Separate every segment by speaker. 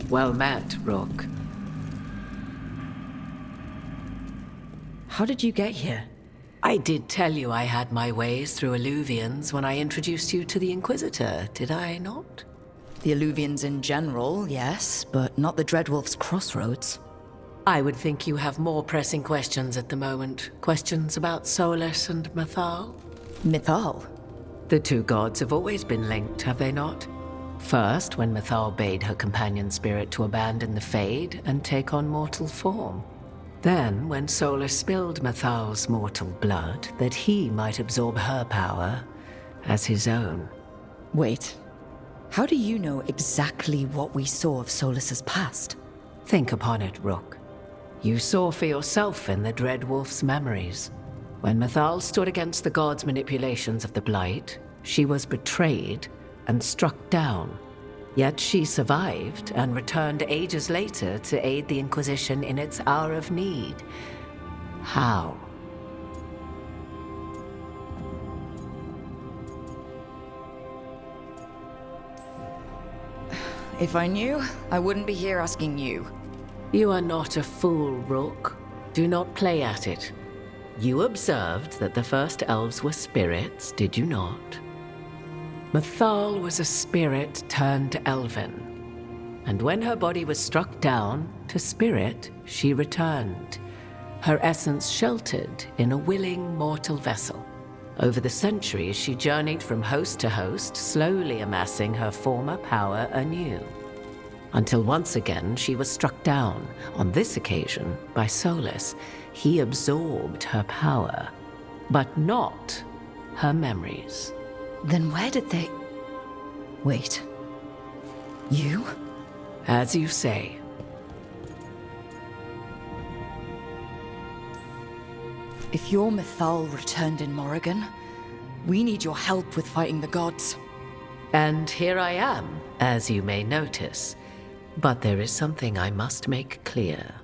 Speaker 1: Well met, Rook.
Speaker 2: How did you get here?
Speaker 1: I did tell you I had my ways through Illuvians when I introduced you to the Inquisitor, did I not?
Speaker 2: The Illuvians in general, yes, but not the Dreadwolf's Crossroads.
Speaker 1: I would think you have more pressing questions at the moment. Questions about Solus and Mythal?
Speaker 2: Mythal?
Speaker 1: The two gods have always been linked, have they not? First, when Mythal bade her companion spirit to abandon the Fade and take on mortal form. Then, when Solus spilled Mythal's mortal blood, that he might absorb her power as his own.
Speaker 2: Wait, how do you know exactly what we saw of Solus's past?
Speaker 1: Think upon it, Rook. You saw for yourself in the Dreadwolf's memories. When Mythal stood against the gods' manipulations of the Blight, she was betrayed and struck down. Yet she survived and returned ages later to aid the Inquisition in its hour of need. How?
Speaker 2: If I knew, I wouldn't be here asking you.
Speaker 1: You are not a fool, Rook. Do not play at it. You observed that the first elves were spirits, did you not? Mythal was a spirit turned elven. And when her body was struck down, to spirit, she returned. Her essence sheltered in a willing mortal vessel. Over the centuries, she journeyed from host to host, slowly amassing her former power anew. Until once again, she was struck down, on this occasion, by Solus. He absorbed her power, but not her memories.
Speaker 2: Then where did they... Wait. You?
Speaker 1: As you say.
Speaker 2: If your Mythal returned in Morrigan, we need your help with fighting the gods.
Speaker 1: And here I am, as you may notice. But there is something I must make clear.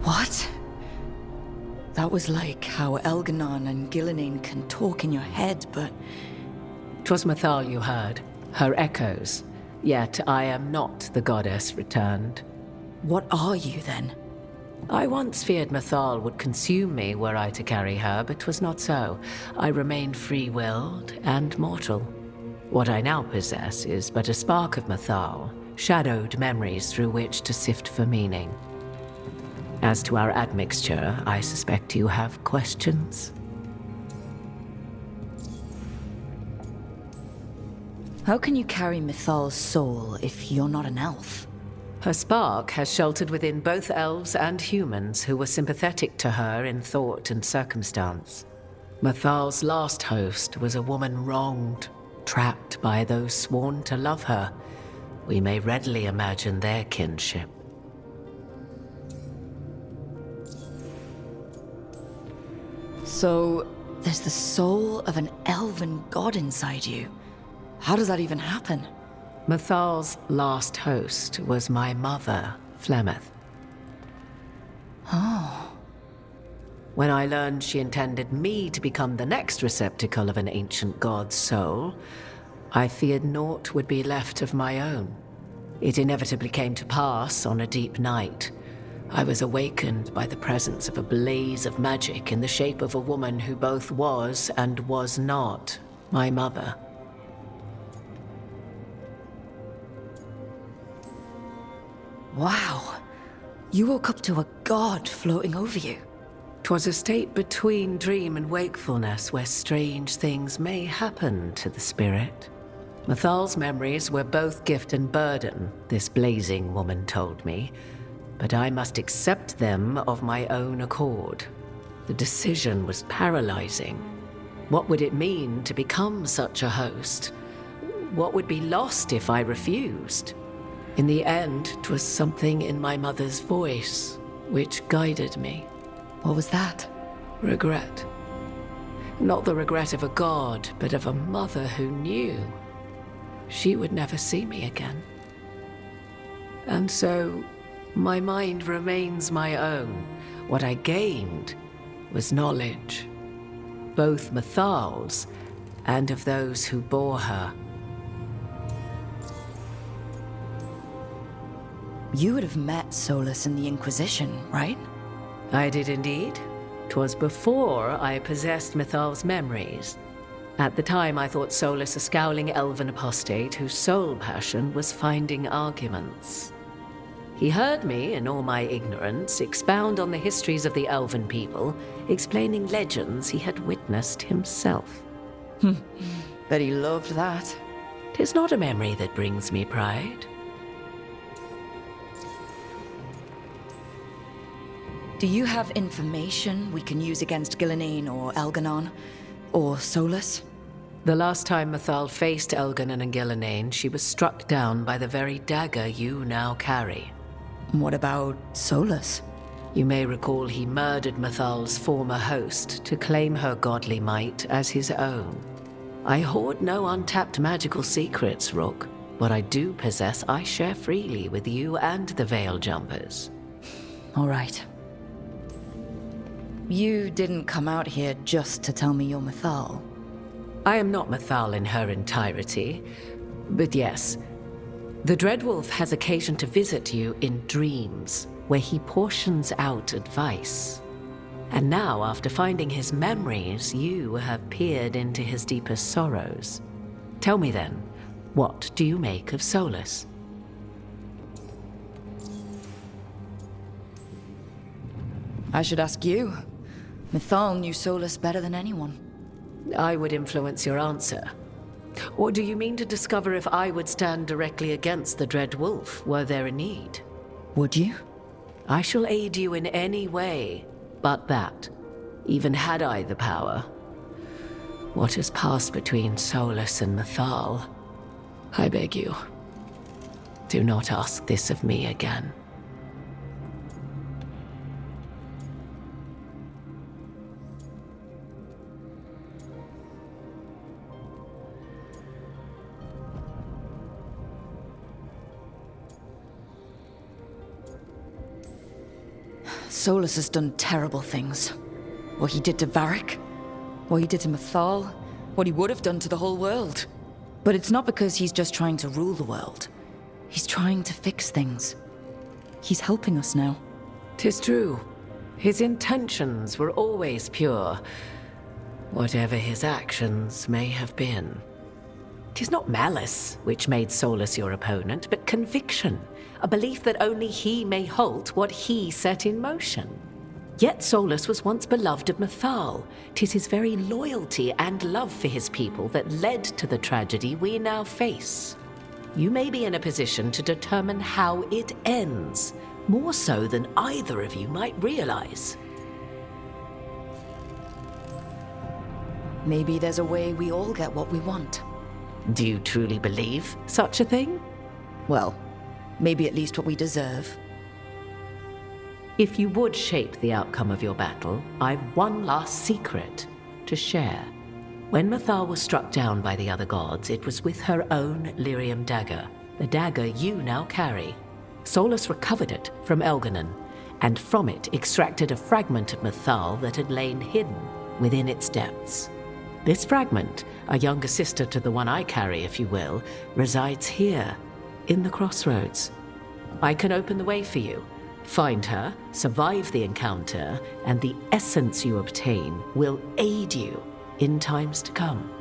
Speaker 2: What? That was like how Elganon and Gillinane can talk in your head, but...
Speaker 1: 'Twas Mythal you heard, her echoes. Yet I am not the goddess returned.
Speaker 2: What are you, then?
Speaker 1: I once feared Mythal would consume me were I to carry her, but 'twas not so. I remained free-willed and mortal. What I now possess is but a spark of Mythal, shadowed memories through which to sift for meaning. As to our admixture, I suspect you have questions.
Speaker 2: How can you carry Mythal's soul if you're not an elf?
Speaker 1: Her spark has sheltered within both elves and humans who were sympathetic to her in thought and circumstance. Mythal's last host was a woman wronged, trapped by those sworn to love her. We may readily imagine their kinship.
Speaker 2: So, there's the soul of an elven god inside you. How does that even happen?
Speaker 1: Mythal's last host was my mother, Flemeth.
Speaker 2: Oh.
Speaker 1: When I learned she intended me to become the next receptacle of an ancient god's soul, I feared naught would be left of my own. It inevitably came to pass on a deep night. I was awakened by the presence of a blaze of magic in the shape of a woman who both was and was not my mother.
Speaker 2: Wow. You woke up to a god floating over you.
Speaker 1: 'Twas a state between dream and wakefulness where strange things may happen to the spirit. Mythal's memories were both gift and burden, this blazing woman told me, but I must accept them of my own accord. The decision was paralyzing. What would it mean to become such a host? What would be lost if I refused? In the end, 'twas something in my mother's voice which guided me.
Speaker 2: What was that?
Speaker 1: Regret. Not the regret of a god, but of a mother who knew she would never see me again. And so, my mind remains my own. What I gained was knowledge, both Mythal's and of those who bore her.
Speaker 2: You would have met Solus in the Inquisition, right?
Speaker 1: I did indeed. 'Twas before I possessed Mythal's memories. At the time, I thought Solus a scowling elven apostate whose sole passion was finding arguments. He heard me, in all my ignorance, expound on the histories of the elven people, explaining legends he had witnessed himself.
Speaker 2: Bet he loved that.
Speaker 1: 'Tis not a memory that brings me pride.
Speaker 2: Do you have information we can use against Gillenane or Elganon? Or Solus?
Speaker 1: The last time Mythal faced Elganon and Gillenane, she was struck down by the very dagger you now carry.
Speaker 2: What about Solus?
Speaker 1: You may recall he murdered Mythal's former host to claim her godly might as his own. I hoard no untapped magical secrets, Rook. What I do possess, I share freely with you and the Veil Jumpers.
Speaker 2: All right. You didn't come out here just to tell me you're Mythal.
Speaker 1: I am not Mythal in her entirety, but yes, the Dreadwolf has occasion to visit you in dreams, where he portions out advice. And now, after finding his memories, you have peered into his deepest sorrows. Tell me then, what do you make of Solus?
Speaker 2: I should ask you. Mythal knew Solus better than anyone.
Speaker 1: I would influence your answer. Or do you mean to discover if I would stand directly against the Dread Wolf were there a need?
Speaker 2: Would you?
Speaker 1: I shall aid you in any way, but that, even had I the power. What has passed between Solus and Mythal, I beg you, do not ask this of me again.
Speaker 2: Solus has done terrible things. What he did to Varric, what he did to Mythal, what he would have done to the whole world. But it's not because he's just trying to rule the world. He's trying to fix things. He's helping us now.
Speaker 1: 'Tis true. His intentions were always pure, whatever his actions may have been. 'Tis not malice which made Solus your opponent, but conviction, a belief that only he may halt what he set in motion. Yet Solus was once beloved of Mythal. 'Tis his very loyalty and love for his people that led to the tragedy we now face. You may be in a position to determine how it ends, more so than either of you might realize.
Speaker 2: Maybe there's a way we all get what we want.
Speaker 1: Do you truly believe such a thing?
Speaker 2: Well, maybe at least what we deserve.
Speaker 1: If you would shape the outcome of your battle, I've one last secret to share. When Mythal was struck down by the other gods, it was with her own lyrium dagger, the dagger you now carry. Solus recovered it from Elganon, and from it extracted a fragment of Mythal that had lain hidden within its depths. This fragment, a younger sister to the one I carry, if you will, resides here, in the Crossroads. I can open the way for you. Find her, survive the encounter, and the essence you obtain will aid you in times to come.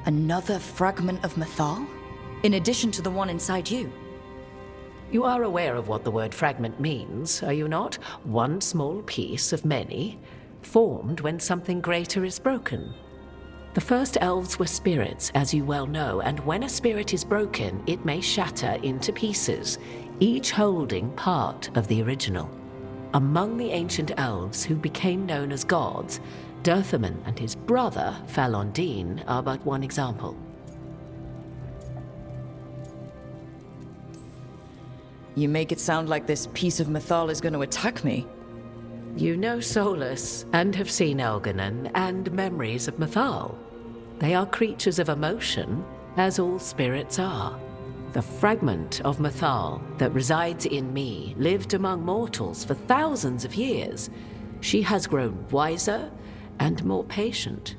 Speaker 2: Another fragment of Mythal? In addition to the one inside you?
Speaker 1: You are aware of what the word fragment means, are you not? One small piece of many, formed when something greater is broken. The first elves were spirits, as you well know, and when a spirit is broken, it may shatter into pieces, each holding part of the original. Among the ancient elves who became known as gods, Dirthaman and his brother, Falondine, are but one example.
Speaker 2: You make it sound like this piece of Mythal is going to attack me.
Speaker 1: You know Solus, and have seen Elganon, and memories of Mythal. They are creatures of emotion, as all spirits are. The fragment of Mythal that resides in me lived among mortals for thousands of years. She has grown wiser and more patient.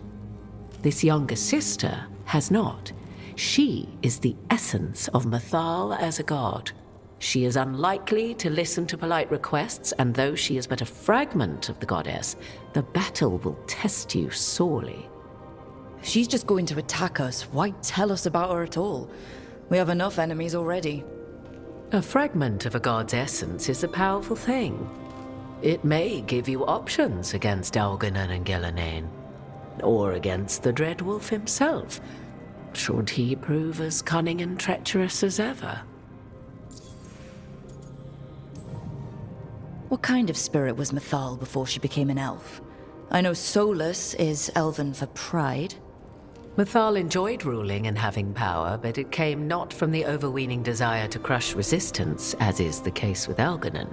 Speaker 1: This younger sister has not. She is the essence of Mythal as a god. She is unlikely to listen to polite requests, and though she is but a fragment of the goddess, the battle will test you sorely.
Speaker 2: If she's just going to attack us, why tell us about her at all? We have enough enemies already.
Speaker 1: A fragment of a god's essence is a powerful thing. It may give you options against Elganon and Gillenane, or against the Dreadwolf himself, should he prove as cunning and treacherous as ever.
Speaker 2: What kind of spirit was Mythal before she became an elf? I know Solus is elven for pride.
Speaker 1: Mythal enjoyed ruling and having power, but it came not from the overweening desire to crush resistance, as is the case with Elganon.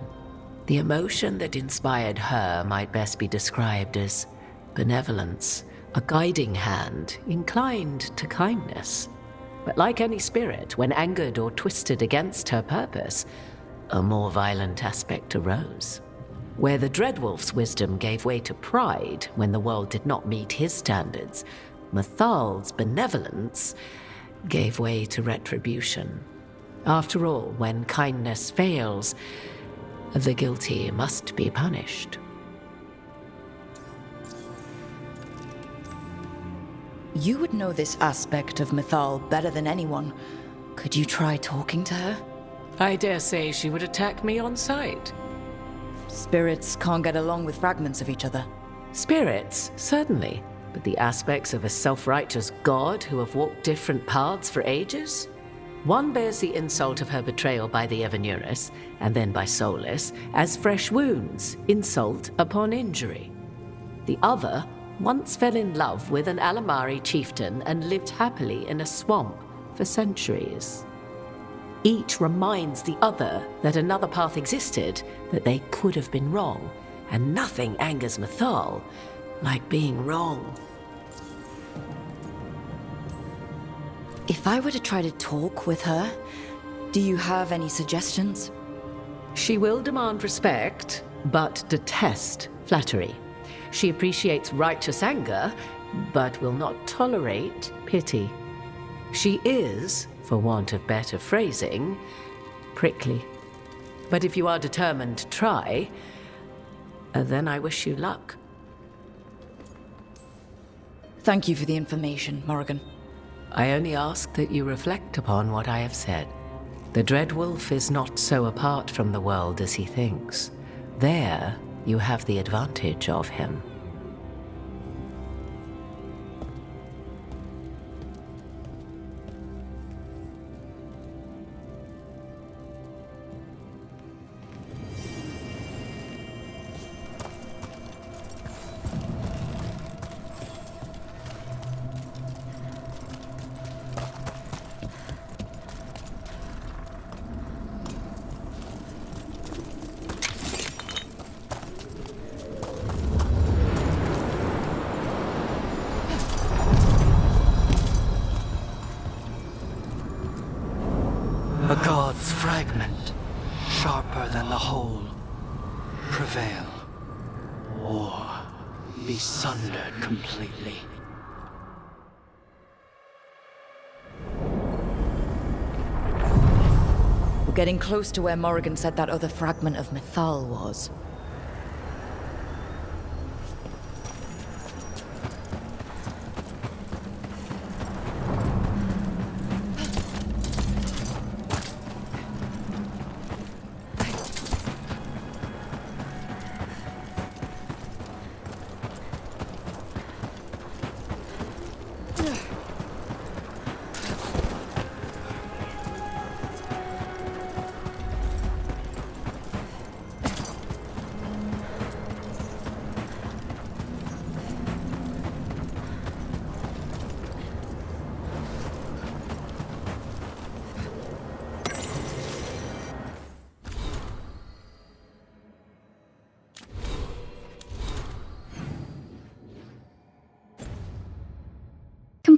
Speaker 1: The emotion that inspired her might best be described as benevolence, a guiding hand inclined to kindness. But like any spirit, when angered or twisted against her purpose, a more violent aspect arose. Where the Dreadwolf's wisdom gave way to pride when the world did not meet his standards, Mythal's benevolence gave way to retribution. After all, when kindness fails, the guilty must be punished.
Speaker 2: You would know this aspect of Mythal better than anyone. Could you try talking to her?
Speaker 1: I dare say she would attack me on sight.
Speaker 2: Spirits can't get along with fragments of each other.
Speaker 1: Spirits, certainly. But the aspects of a self-righteous god who have walked different paths for ages? One bears the insult of her betrayal by the Evanurus, and then by Solus, as fresh wounds, insult upon injury. The other once fell in love with an Alamari chieftain and lived happily in a swamp for centuries. Each reminds the other that another path existed, that they could have been wrong, and nothing angers Mythal like being wrong.
Speaker 2: If I were to try to talk with her, do you have any suggestions?
Speaker 1: She will demand respect, but detest flattery. She appreciates righteous anger, but will not tolerate pity. She is, for want of better phrasing, prickly. But if you are determined to try, then I wish you luck.
Speaker 2: Thank you for the information, Morrigan.
Speaker 1: I only ask that you reflect upon what I have said. The Dreadwolf is not so apart from the world as he thinks. There, you have the advantage of him.
Speaker 3: A god's fragment, sharper than the whole, prevail, or be sundered completely.
Speaker 2: We're getting close to where Morrigan said that other fragment of Mythal was.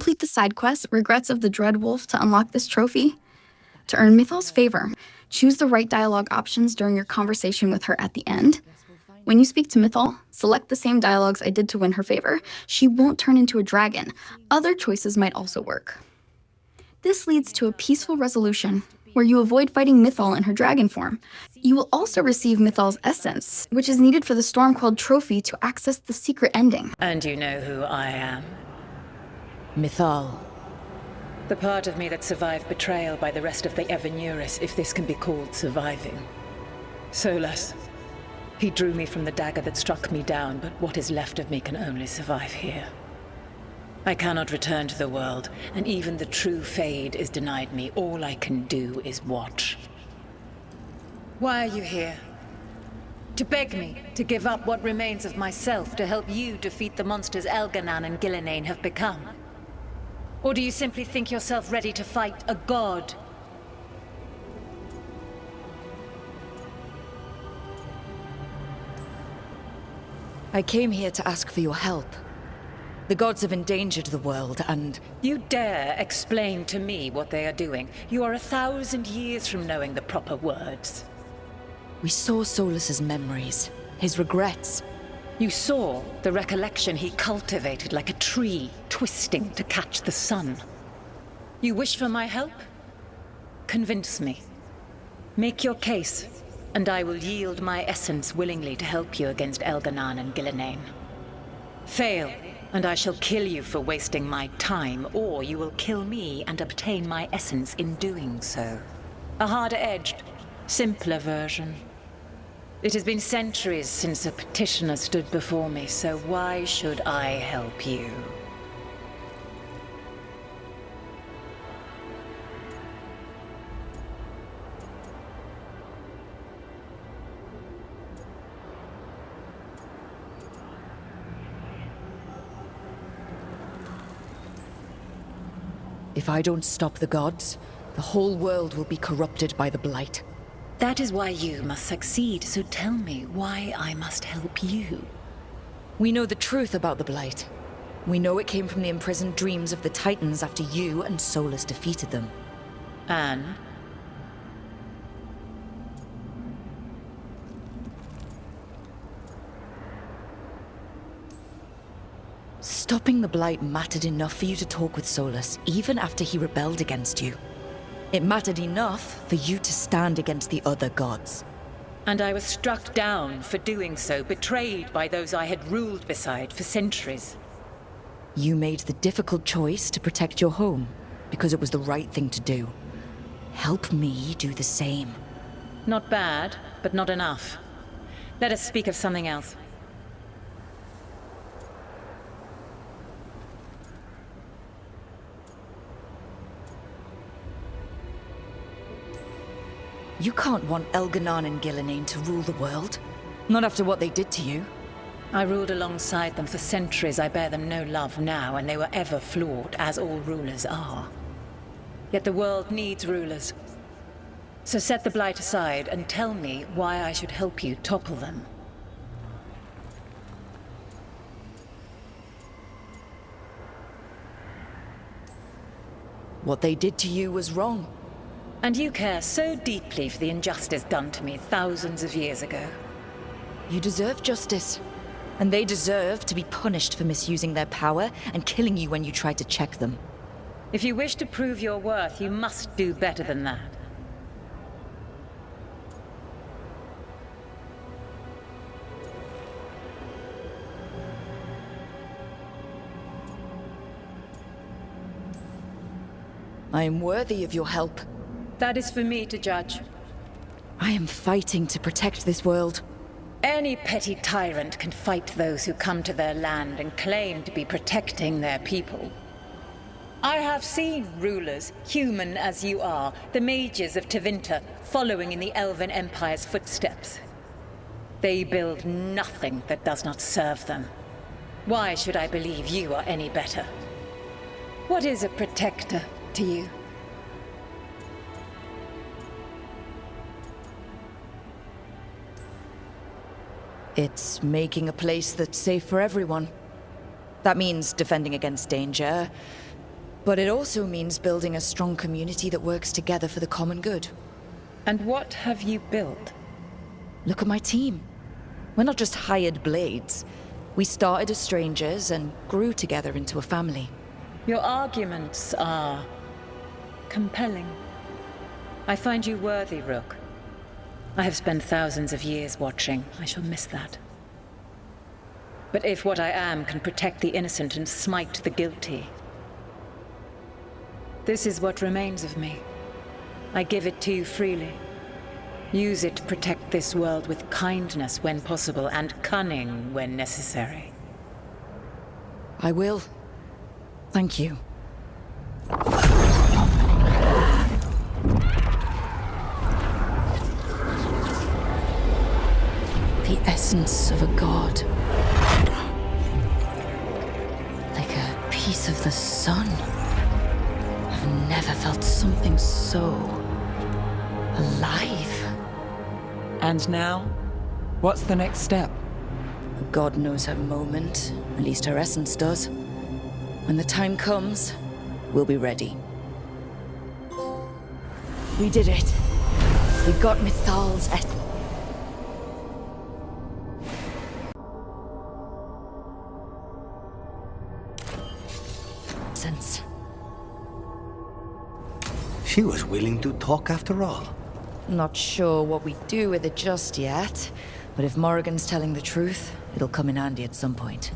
Speaker 4: Complete the side quest, Regrets of the Dread Wolf, to unlock this trophy. To earn Mythal's favor, choose the right dialogue options during your conversation with her at the end. When you speak to Mythal, select the same dialogues I did to win her favor. She won't turn into a dragon. Other choices might also work. This leads to a peaceful resolution, where you avoid fighting Mythal in her dragon form. You will also receive Mythal's essence, which is needed for the Storm Quelled trophy to access the secret ending.
Speaker 1: And you know who I am?
Speaker 2: Mythal.
Speaker 1: The part of me that survived betrayal by the rest of the Evanuris, if this can be called surviving. Solus. He drew me from the dagger that struck me down, but what is left of me can only survive here. I cannot return to the world, and even the true Fade is denied me. All I can do is watch. Why are you here? To beg me to give up what remains of myself to help you defeat the monsters Elganan and Gillenane have become? Or do you simply think yourself ready to fight a god?
Speaker 2: I came here to ask for your help. The gods have endangered the world, and...
Speaker 1: You dare explain to me what they are doing? You are 1,000 years from knowing the proper words.
Speaker 2: We saw Solus's memories, his regrets.
Speaker 1: You saw the recollection he cultivated like a tree, twisting to catch the sun. You wish for my help? Convince me. Make your case, and I will yield my essence willingly to help you against Elganan and Gillenane. Fail, and I shall kill you for wasting my time, or you will kill me and obtain my essence in doing so. A harder-edged, simpler version. It has been centuries since a petitioner stood before me, so why should I help you?
Speaker 2: If I don't stop the gods, the whole world will be corrupted by the Blight.
Speaker 1: That is why you must succeed, so tell me why I must help you.
Speaker 2: We know the truth about the Blight. We know it came from the imprisoned dreams of the Titans after you and Solus defeated them.
Speaker 1: And?
Speaker 2: Stopping the Blight mattered enough for you to talk with Solus, even after he rebelled against you. It mattered enough for you to stand against the other gods.
Speaker 1: And I was struck down for doing so, betrayed by those I had ruled beside for centuries.
Speaker 2: You made the difficult choice to protect your home, because it was the right thing to do. Help me do the same.
Speaker 1: Not bad, but not enough. Let us speak of something else.
Speaker 2: You can't want Elganan and Gillenane to rule the world. Not after what they did to you.
Speaker 1: I ruled alongside them for centuries. I bear them no love now, and they were ever flawed, as all rulers are. Yet the world needs rulers. So set the Blight aside and tell me why I should help you topple them.
Speaker 2: What they did to you was wrong.
Speaker 1: And you care so deeply for the injustice done to me thousands of years ago.
Speaker 2: You deserve justice. And they deserve to be punished for misusing their power and killing you when you tried to check them.
Speaker 1: If you wish to prove your worth, you must do better than that.
Speaker 2: I am worthy of your help.
Speaker 1: That is for me to judge.
Speaker 2: I am fighting to protect this world.
Speaker 1: Any petty tyrant can fight those who come to their land and claim to be protecting their people. I have seen rulers, human as you are, the mages of Tevinter, following in the Elven Empire's footsteps. They build nothing that does not serve them. Why should I believe you are any better? What is a protector to you?
Speaker 2: It's making a place that's safe for everyone. That means defending against danger, But it also means building a strong community that works together for the common good.
Speaker 5: And what have you built?
Speaker 2: Look at my team. We're not just hired blades. We started as strangers and grew together into a family.
Speaker 5: Your arguments are compelling. I find you worthy, Rook. I have spent thousands of years watching. I shall miss that. But if what I am can protect the innocent and smite the guilty, this is what remains of me. I give it to you freely. Use it to protect this world with kindness when possible and cunning when necessary.
Speaker 2: I will. Thank you. The essence of a god. Like a piece of the sun. I've never felt something so alive.
Speaker 5: And now? What's the next step?
Speaker 2: God knows her moment. At least her essence does. When the time comes, we'll be ready. We did it. We got Mythal's essence.
Speaker 6: She was willing to talk after all.
Speaker 2: Not sure what we do with it just yet, but if Morrigan's telling the truth, it'll come in handy at some point.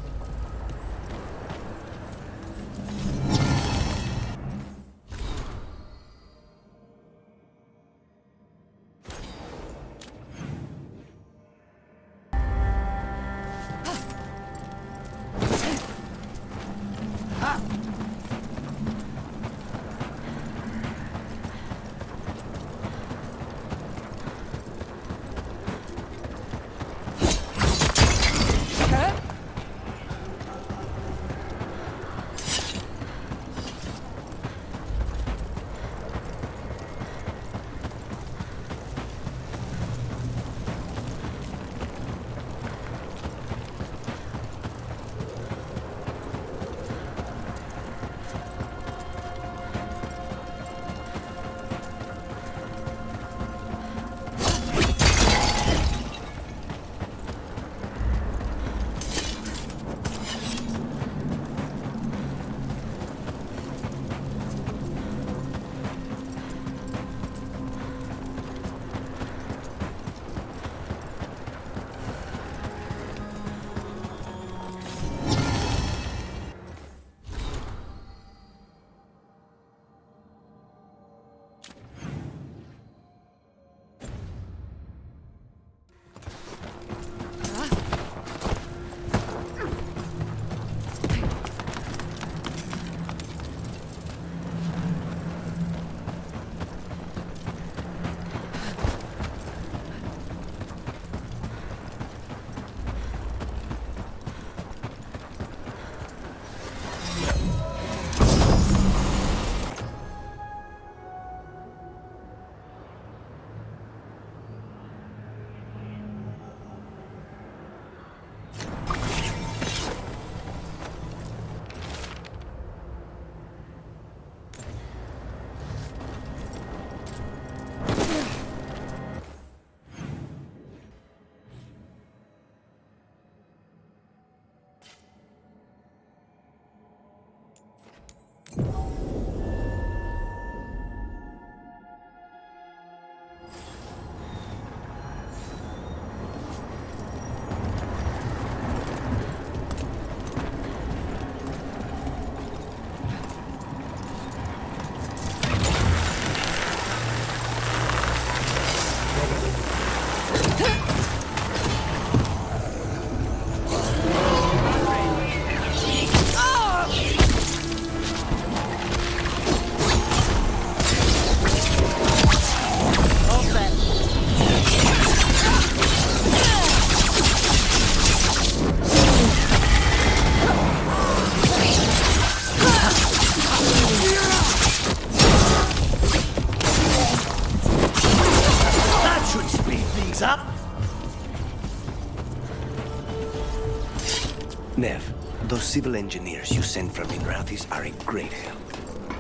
Speaker 6: Nev, those civil engineers you sent from Inrathis are a great help.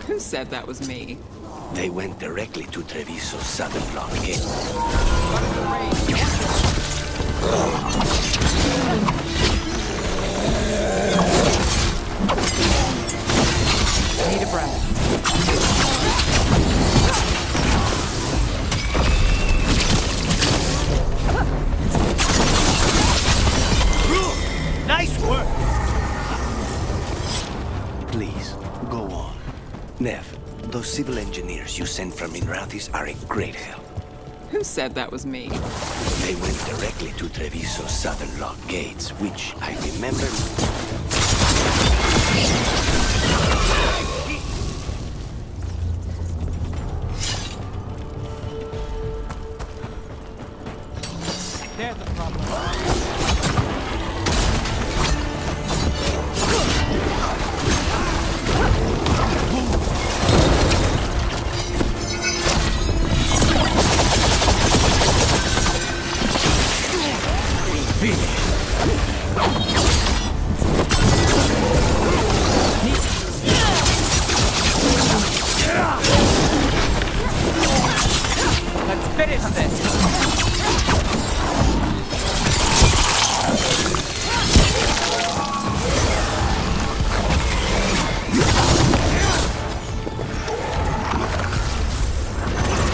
Speaker 7: Who said that was me?
Speaker 6: They went directly to Treviso's southern block gate.
Speaker 7: Need a breath.
Speaker 6: Nice work! Please, go on. Nev, those civil engineers you sent from Minrathis are a great help.
Speaker 7: Who said that was me?
Speaker 6: They went directly to Treviso's southern lock gates, which I remember.
Speaker 3: There's a problem.
Speaker 7: Let's finish this!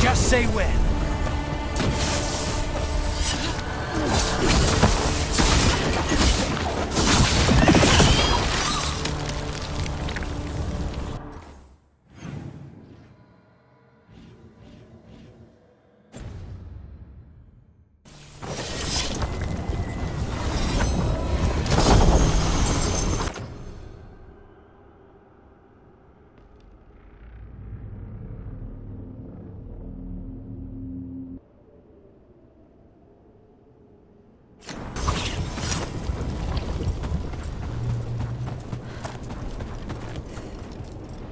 Speaker 3: Just say when.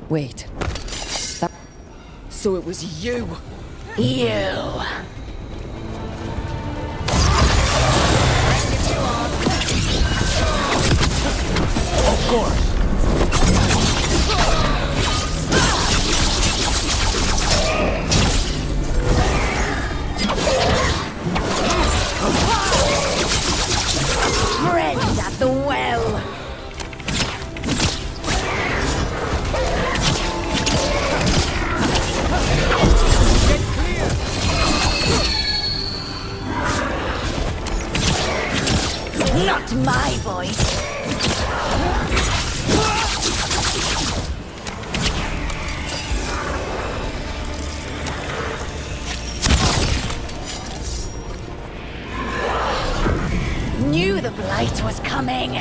Speaker 2: Wait. So it was you!
Speaker 1: You!
Speaker 3: Of course.
Speaker 1: Friend at the well! Not my voice! Knew the blight was coming!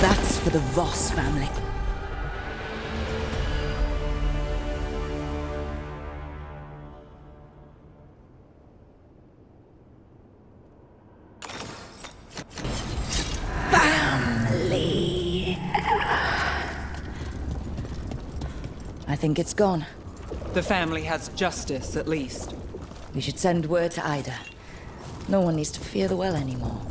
Speaker 2: That's for the Voss family.
Speaker 1: Family!
Speaker 2: I think it's gone.
Speaker 7: The family has justice, at least.
Speaker 2: We should send word to Ida. No one needs to fear the well anymore.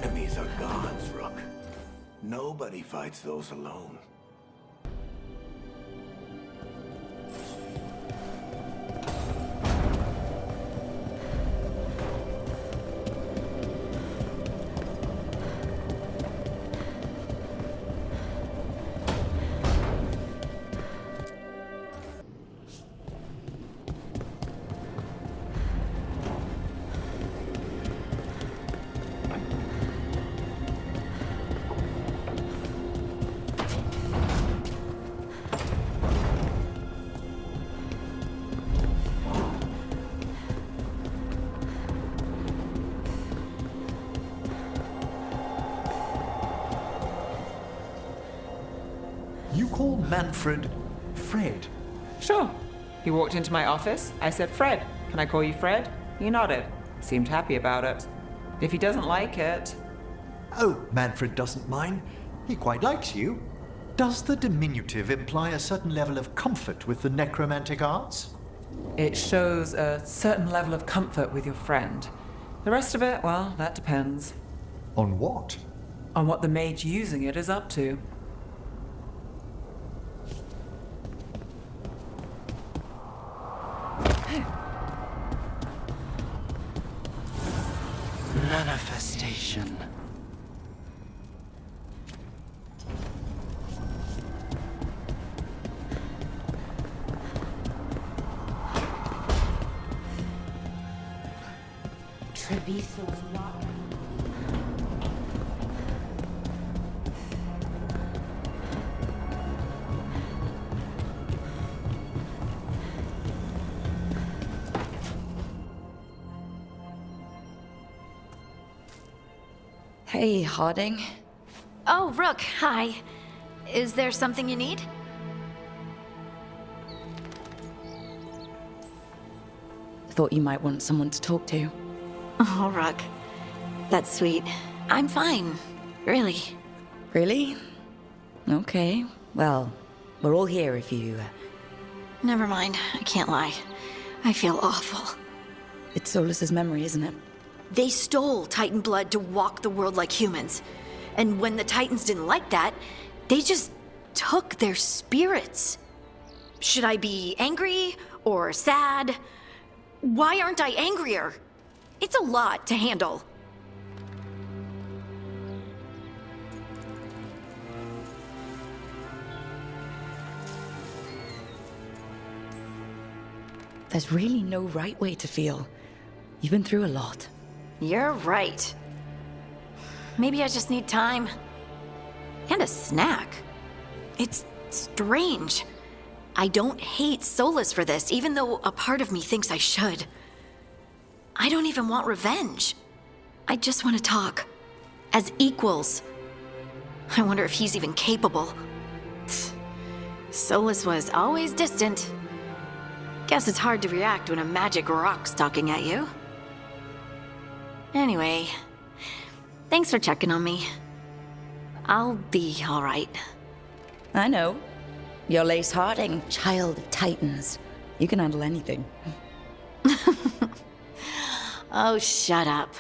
Speaker 6: Enemies are gods, Rook. Nobody fights those alone.
Speaker 8: You call Manfred Fred?
Speaker 7: Sure. He walked into my office. I said, Fred, can I call you Fred? He nodded. Seemed happy about it. If he doesn't like it...
Speaker 8: Oh, Manfred doesn't mind. He quite likes you. Does the diminutive imply a certain level of comfort with the necromantic arts?
Speaker 7: It shows a certain level of comfort with your friend. The rest of it, well, that depends.
Speaker 8: On what?
Speaker 7: On what the mage using it is up to.
Speaker 6: Manifestation.
Speaker 9: Treviso's not.
Speaker 2: Hey, Harding.
Speaker 10: Oh, Rook, hi. Is there something you need?
Speaker 2: Thought you might want someone to talk to.
Speaker 10: Oh, Rook. That's sweet. I'm fine. Really.
Speaker 2: Really? Okay. Well, we're all here if you...
Speaker 10: Never mind. I can't lie. I feel awful.
Speaker 2: It's Solus's memory, isn't it?
Speaker 10: They stole Titan blood to walk the world like humans. And when the Titans didn't like that, they just took their spirits. Should I be angry or sad? Why aren't I angrier? It's a lot to handle.
Speaker 2: There's really no right way to feel. You've been through a lot.
Speaker 10: You're right. Maybe I just need time. And a snack. It's strange. I don't hate Solus for this, even though a part of me thinks I should. I don't even want revenge. I just want to talk. As equals. I wonder if he's even capable. Solus was always distant. Guess it's hard to react when a magic rock's talking at you. Anyway, thanks for checking on me. I'll be all right.
Speaker 2: I know. You're Lace Harding, child of Titans. You can handle anything.
Speaker 10: Oh, shut up.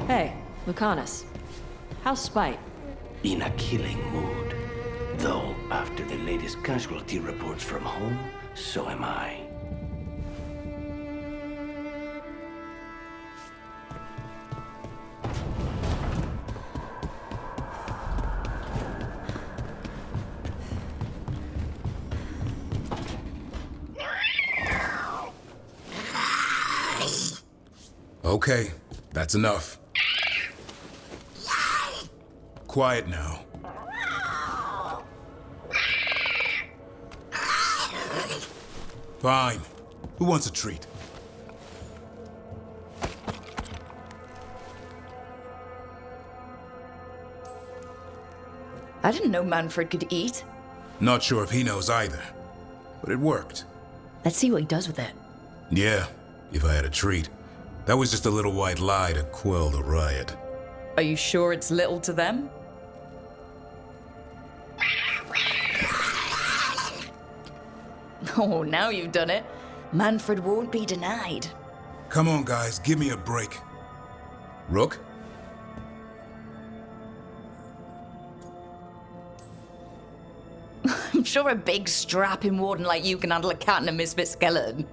Speaker 11: Hey, Lucanus. How's Spite?
Speaker 6: In a killing mood. Though, after the latest casualty reports from home, so am I.
Speaker 12: Okay, that's enough. Quiet now. Fine. Who wants a treat?
Speaker 2: I didn't know Manfred could eat.
Speaker 12: Not sure if he knows either, but it worked.
Speaker 2: Let's see what he does with it.
Speaker 12: Yeah, if I had a treat. That was just a little white lie to quell the riot.
Speaker 2: Are you sure it's little to them? Oh, now you've done it. Manfred won't be denied.
Speaker 12: Come on, guys, give me a break. Rook?
Speaker 2: I'm sure a big strapping warden like you can handle a cat and a misfit skeleton.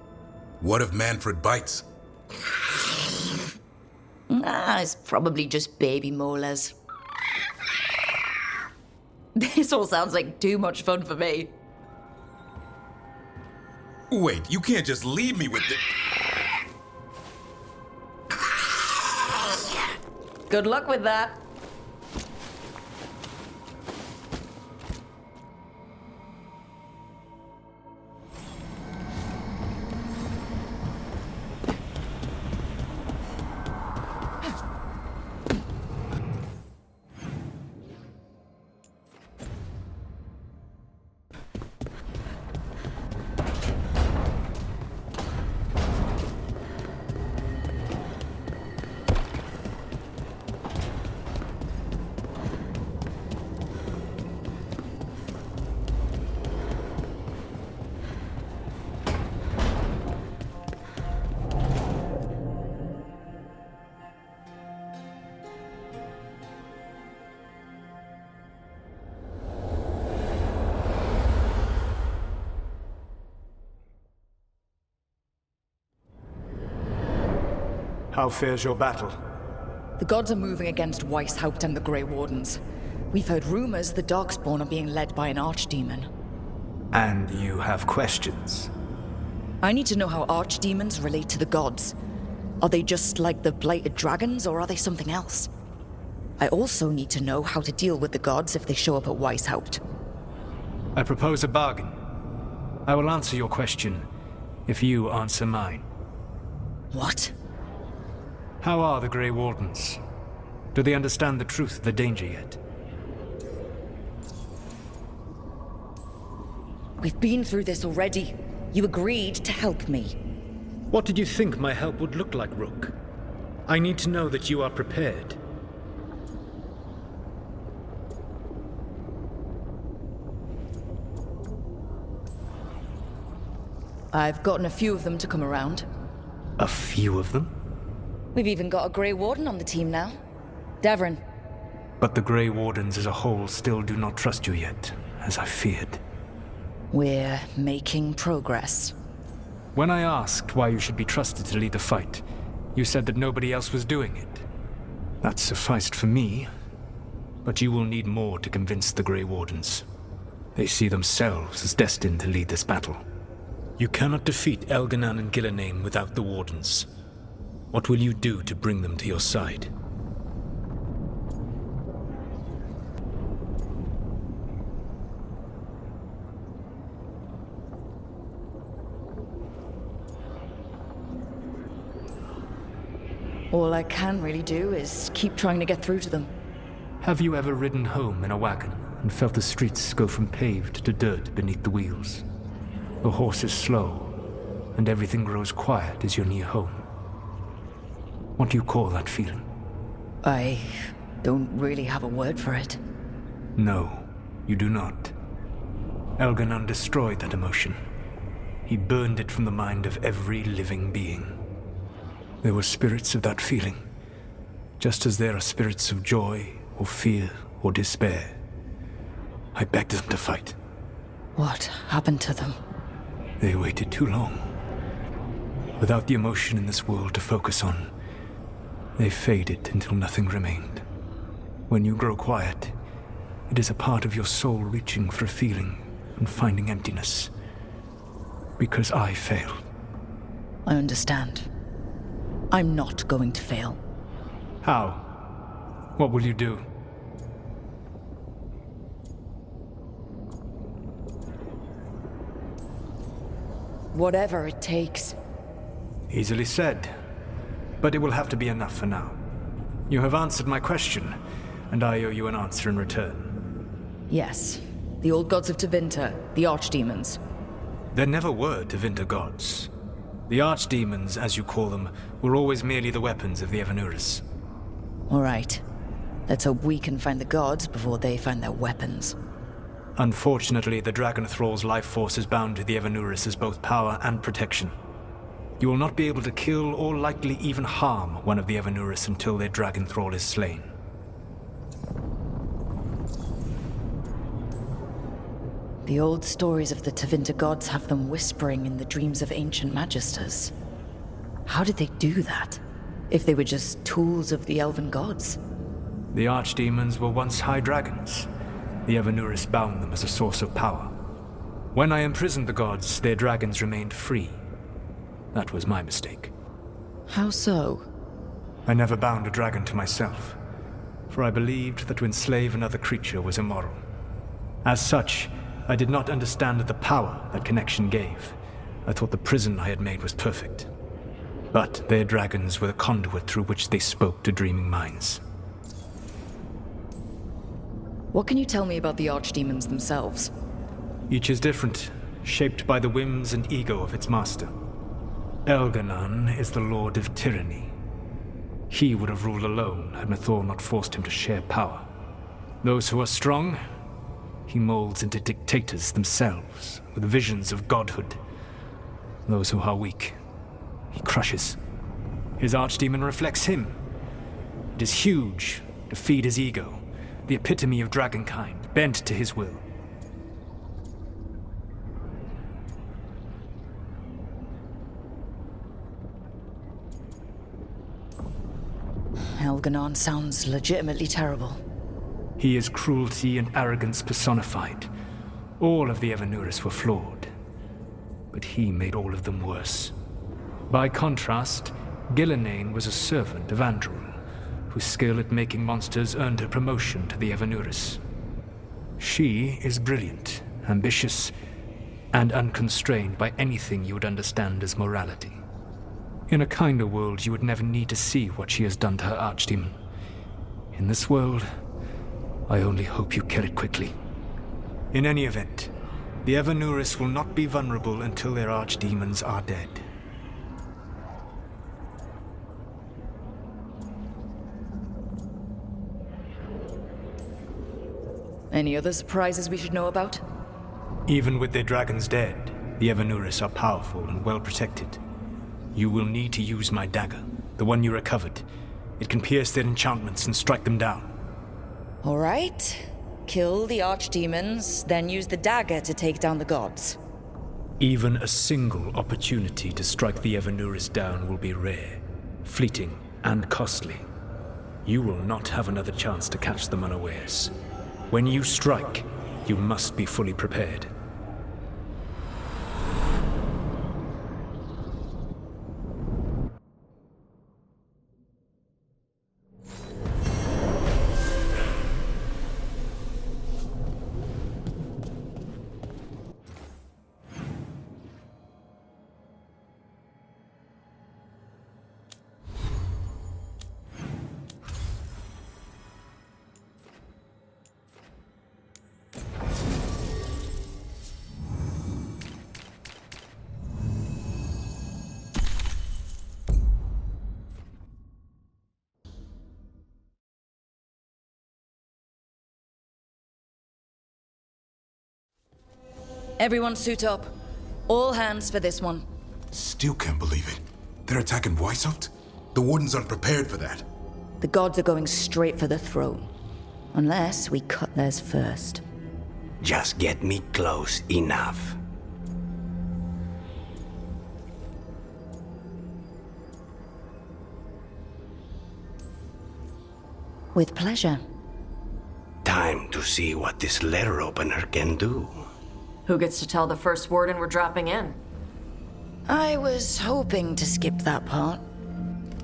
Speaker 12: What if Manfred bites?
Speaker 2: It's probably just baby molars. This all sounds like too much fun for me.
Speaker 12: Wait, you can't just leave me with the...
Speaker 2: Good luck with that.
Speaker 3: How fares your battle?
Speaker 2: The gods are moving against Weisshaupt and the Grey Wardens. We've heard rumors the Darkspawn are being led by an archdemon.
Speaker 3: And you have questions?
Speaker 2: I need to know how archdemons relate to the gods. Are they just like the blighted dragons, or are they something else? I also need to know how to deal with the gods if they show up at Weisshaupt.
Speaker 3: I propose a bargain. I will answer your question if you answer mine.
Speaker 2: What?
Speaker 3: How are the Grey Wardens? Do they understand the truth of the danger yet?
Speaker 2: We've been through this already. You agreed to help me.
Speaker 3: What did you think my help would look like, Rook? I need to know that you are prepared.
Speaker 2: I've gotten a few of them to come around.
Speaker 3: A few of them?
Speaker 2: We've even got a Grey Warden on the team now. Davrin.
Speaker 3: But the Grey Wardens as a whole still do not trust you yet, as I feared.
Speaker 2: We're making progress.
Speaker 3: When I asked why you should be trusted to lead the fight, you said that nobody else was doing it. That sufficed for me, but you will need more to convince the Grey Wardens. They see themselves as destined to lead this battle. You cannot defeat Elganan and Gillename without the Wardens. What will you do to bring them to your side?
Speaker 2: All I can really do is keep trying to get through to them.
Speaker 3: Have you ever ridden home in a wagon and felt the streets go from paved to dirt beneath the wheels? The horse is slow, and everything grows quiet as you're near home. What do you call that feeling?
Speaker 2: I don't really have a word for it.
Speaker 3: No, you do not. Elganan destroyed that emotion. He burned it from the mind of every living being. There were spirits of that feeling, just as there are spirits of joy, or fear, or despair. I begged them to fight.
Speaker 2: What happened to them?
Speaker 3: They waited too long. Without the emotion in this world to focus on, they faded until nothing remained. When you grow quiet, it is a part of your soul reaching for a feeling and finding emptiness. Because I failed.
Speaker 2: I understand. I'm not going to fail.
Speaker 3: How? What will you do?
Speaker 2: Whatever it takes.
Speaker 3: Easily said. But it will have to be enough for now. You have answered my question, and I owe you an answer in return.
Speaker 2: Yes. The old gods of Tevinter, the archdemons.
Speaker 3: There never were Tevinter gods. The archdemons, as you call them, were always merely the weapons of the Evanuris.
Speaker 2: All right. Let's hope we can find the gods before they find their weapons.
Speaker 3: Unfortunately, the Dragon Thrall's life force is bound to the Evanuris as both power and protection. You will not be able to kill or likely even harm one of the Evanuris until their Dragon Thrall is slain.
Speaker 2: The old stories of the Tevinter gods have them whispering in the dreams of ancient magisters. How did they do that, if they were just tools of the elven gods?
Speaker 3: The archdemons were once high dragons. The Evanuris bound them as a source of power. When I imprisoned the gods, their dragons remained free. That was my mistake.
Speaker 2: How so?
Speaker 3: I never bound a dragon to myself, for I believed that to enslave another creature was immoral. As such, I did not understand the power that connection gave. I thought the prison I had made was perfect. But their dragons were the conduit through which they spoke to dreaming minds.
Speaker 2: What can you tell me about the archdemons themselves?
Speaker 3: Each is different, shaped by the whims and ego of its master. Elganon is the Lord of Tyranny. He would have ruled alone had Mythal not forced him to share power. Those who are strong, he molds into dictators themselves, with visions of godhood. Those who are weak, he crushes. His archdemon reflects him. It is huge, to feed his ego, the epitome of dragonkind, bent to his will.
Speaker 2: Elganon sounds legitimately terrible.
Speaker 3: He is cruelty and arrogance personified. All of the Evanuris were flawed, but he made all of them worse. By contrast, Gillenane was a servant of Andrul, whose skill at making monsters earned her promotion to the Evanuris. She is brilliant, ambitious, and unconstrained by anything you would understand as morality. In a kinder world, you would never need to see what she has done to her archdemon. In this world, I only hope you kill it quickly. In any event, the Evanuris will not be vulnerable until their archdemons are dead.
Speaker 2: Any other surprises we should know about?
Speaker 3: Even with their dragons dead, the Evanuris are powerful and well protected. You will need to use my dagger, the one you recovered. It can pierce their enchantments and strike them down.
Speaker 2: All right. Kill the archdemons, then use the dagger to take down the gods.
Speaker 3: Even a single opportunity to strike the Evanuris down will be rare, fleeting, and costly. You will not have another chance to catch them unawares. When you strike, you must be fully prepared.
Speaker 2: Everyone suit up. All hands for this one.
Speaker 12: Still can't believe it. They're attacking Weisshaupt? The Wardens aren't prepared for that.
Speaker 2: The gods are going straight for the throne. Unless we cut theirs first.
Speaker 6: Just get me close enough.
Speaker 2: With pleasure.
Speaker 6: Time to see what this letter opener can do.
Speaker 11: Who gets to tell the first warden we're dropping in?
Speaker 2: I was hoping to skip that part.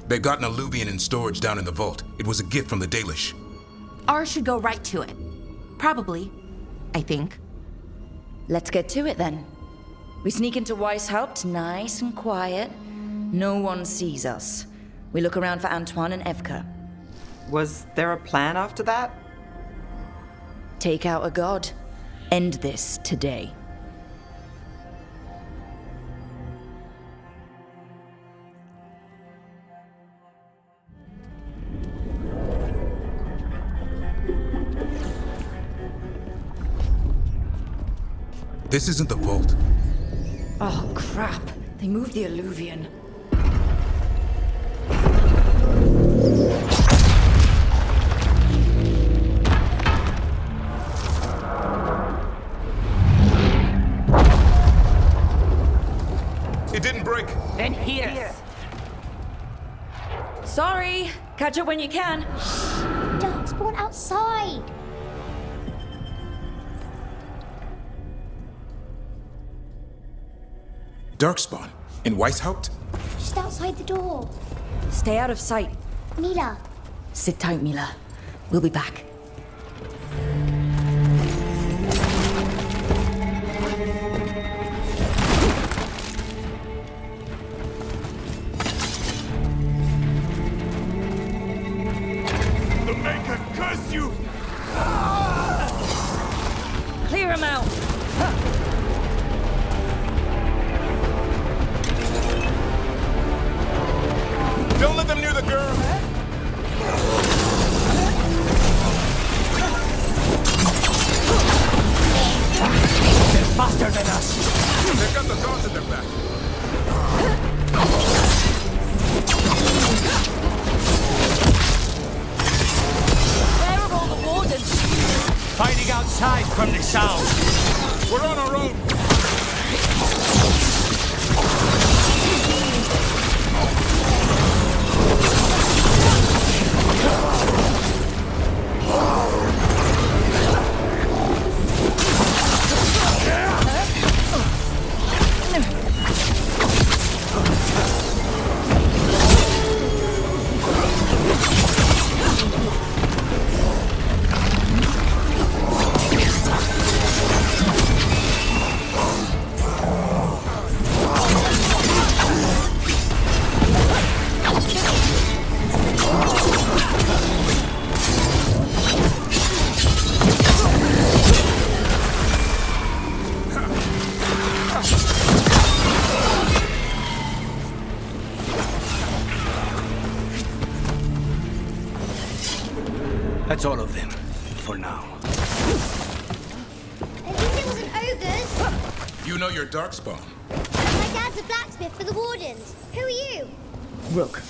Speaker 12: They've got an alluvian in storage down in the vault. It was a gift from the Dalish.
Speaker 13: Ours should go right to it. Probably. I think.
Speaker 2: Let's get to it then. We sneak into Weisshaupt, nice and quiet. No one sees us. We look around for Antoine and Evka.
Speaker 7: Was there a plan after that?
Speaker 2: Take out a god. End this today.
Speaker 12: This isn't the vault.
Speaker 2: Oh, crap. They moved the alluvian.
Speaker 12: It didn't break.
Speaker 7: Then here.
Speaker 2: Sorry. Catch up when you can.
Speaker 9: Darkspawn outside.
Speaker 12: Darkspawn? In Weisshaupt?
Speaker 9: Just outside the door.
Speaker 2: Stay out of sight.
Speaker 9: Mila.
Speaker 2: Sit tight, Mila. We'll be back.
Speaker 12: The Maker curse you!
Speaker 2: Clear him out.
Speaker 12: Don't let them near the girl!
Speaker 3: They're faster than us.
Speaker 12: They've got the guards at their back.
Speaker 2: Where are all the wardens?
Speaker 3: Fighting outside from the south.
Speaker 12: We're on our own!
Speaker 6: That's all of them, for now.
Speaker 9: At least it wasn't ogres.
Speaker 12: You know your Darkspawn.
Speaker 9: My dad's a blacksmith for the Wardens. Who are you?
Speaker 2: Rook,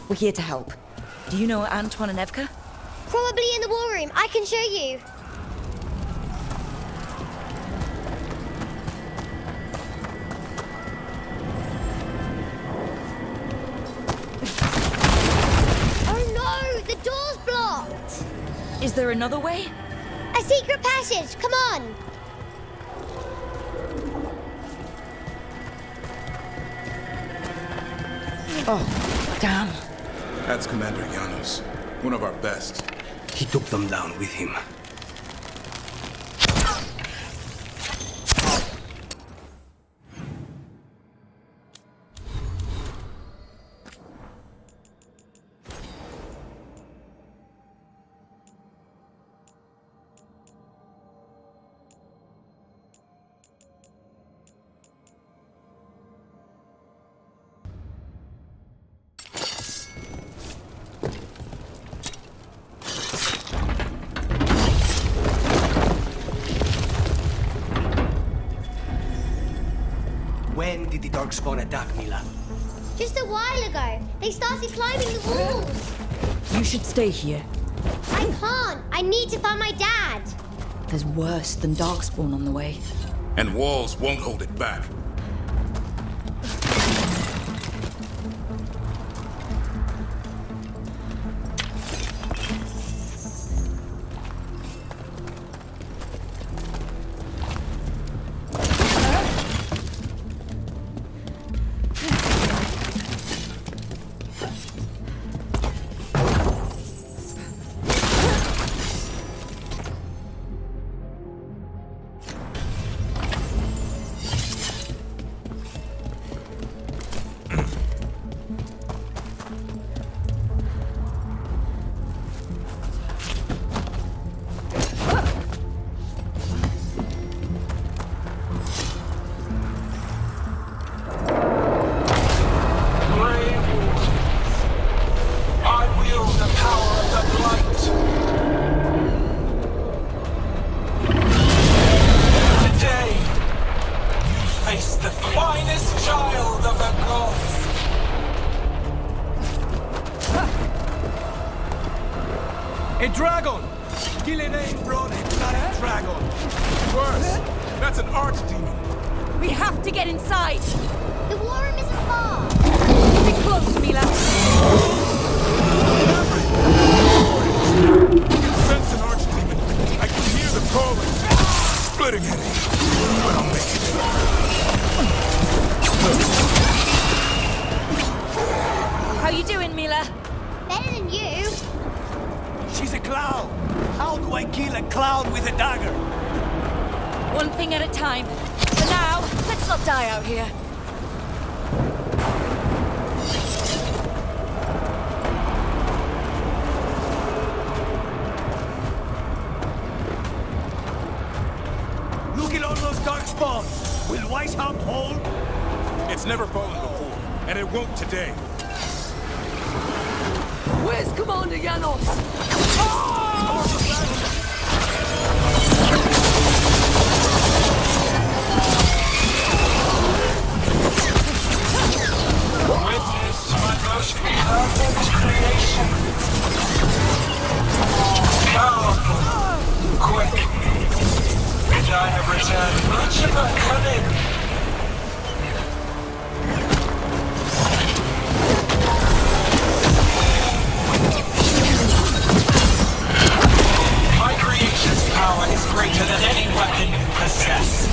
Speaker 2: we're here to help. Do you know Antoine and Evka?
Speaker 9: Probably in the war room. I can show you. Oh no! The door's blocked!
Speaker 2: Is there another way?
Speaker 9: A secret passage! Come on!
Speaker 2: Oh, damn.
Speaker 12: That's Commander Janos, one of our best.
Speaker 6: He took them down with him. When did the Darkspawn attack, Mila?
Speaker 9: Just a while ago. They started climbing the walls.
Speaker 2: You should stay here.
Speaker 9: I can't. I need to find my dad.
Speaker 2: There's worse than Darkspawn on the way.
Speaker 12: And walls won't hold it back.
Speaker 14: archdemon.
Speaker 13: We have to get inside.
Speaker 9: The war room isn't far.
Speaker 13: Be close, Mila.
Speaker 14: I can sense an archdemon. I can hear the calling. Splitting it. But I'll make it.
Speaker 13: How you doing, Mila?
Speaker 9: Better than you.
Speaker 6: She's a cloud. How do I kill a cloud with a dagger?
Speaker 13: One thing at a time. For now, let's not die out here.
Speaker 6: Look at all those dark spawns. Will Weisshaupt hold?
Speaker 14: It's never fallen before, and it won't today.
Speaker 1: Where's Commander Janos?
Speaker 15: Witness my most perfect creation. Powerful, quick, and I have returned much of her cunning. My creation's power is greater than any weapon you possess.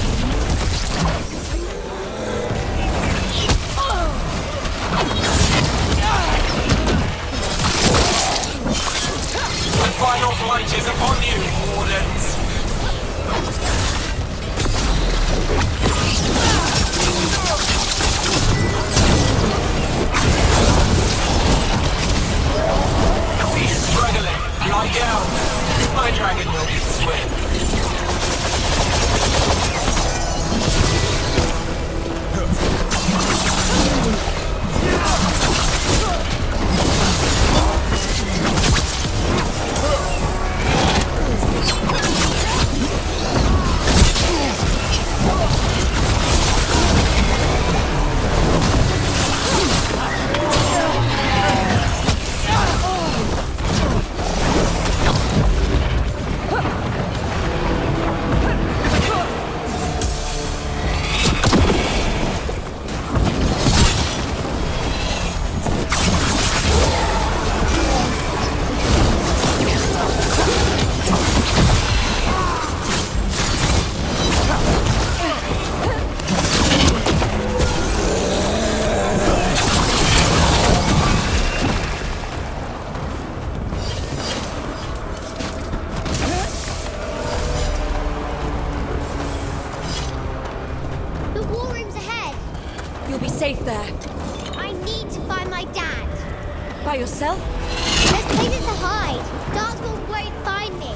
Speaker 15: The final flight is upon you, Wardens. Cease struggling. Lie down. My dragon will be swift.
Speaker 9: The war room's ahead.
Speaker 13: You'll be safe there.
Speaker 9: I need to find my dad.
Speaker 13: By yourself?
Speaker 9: There's places to hide. Darkspawn won't find me.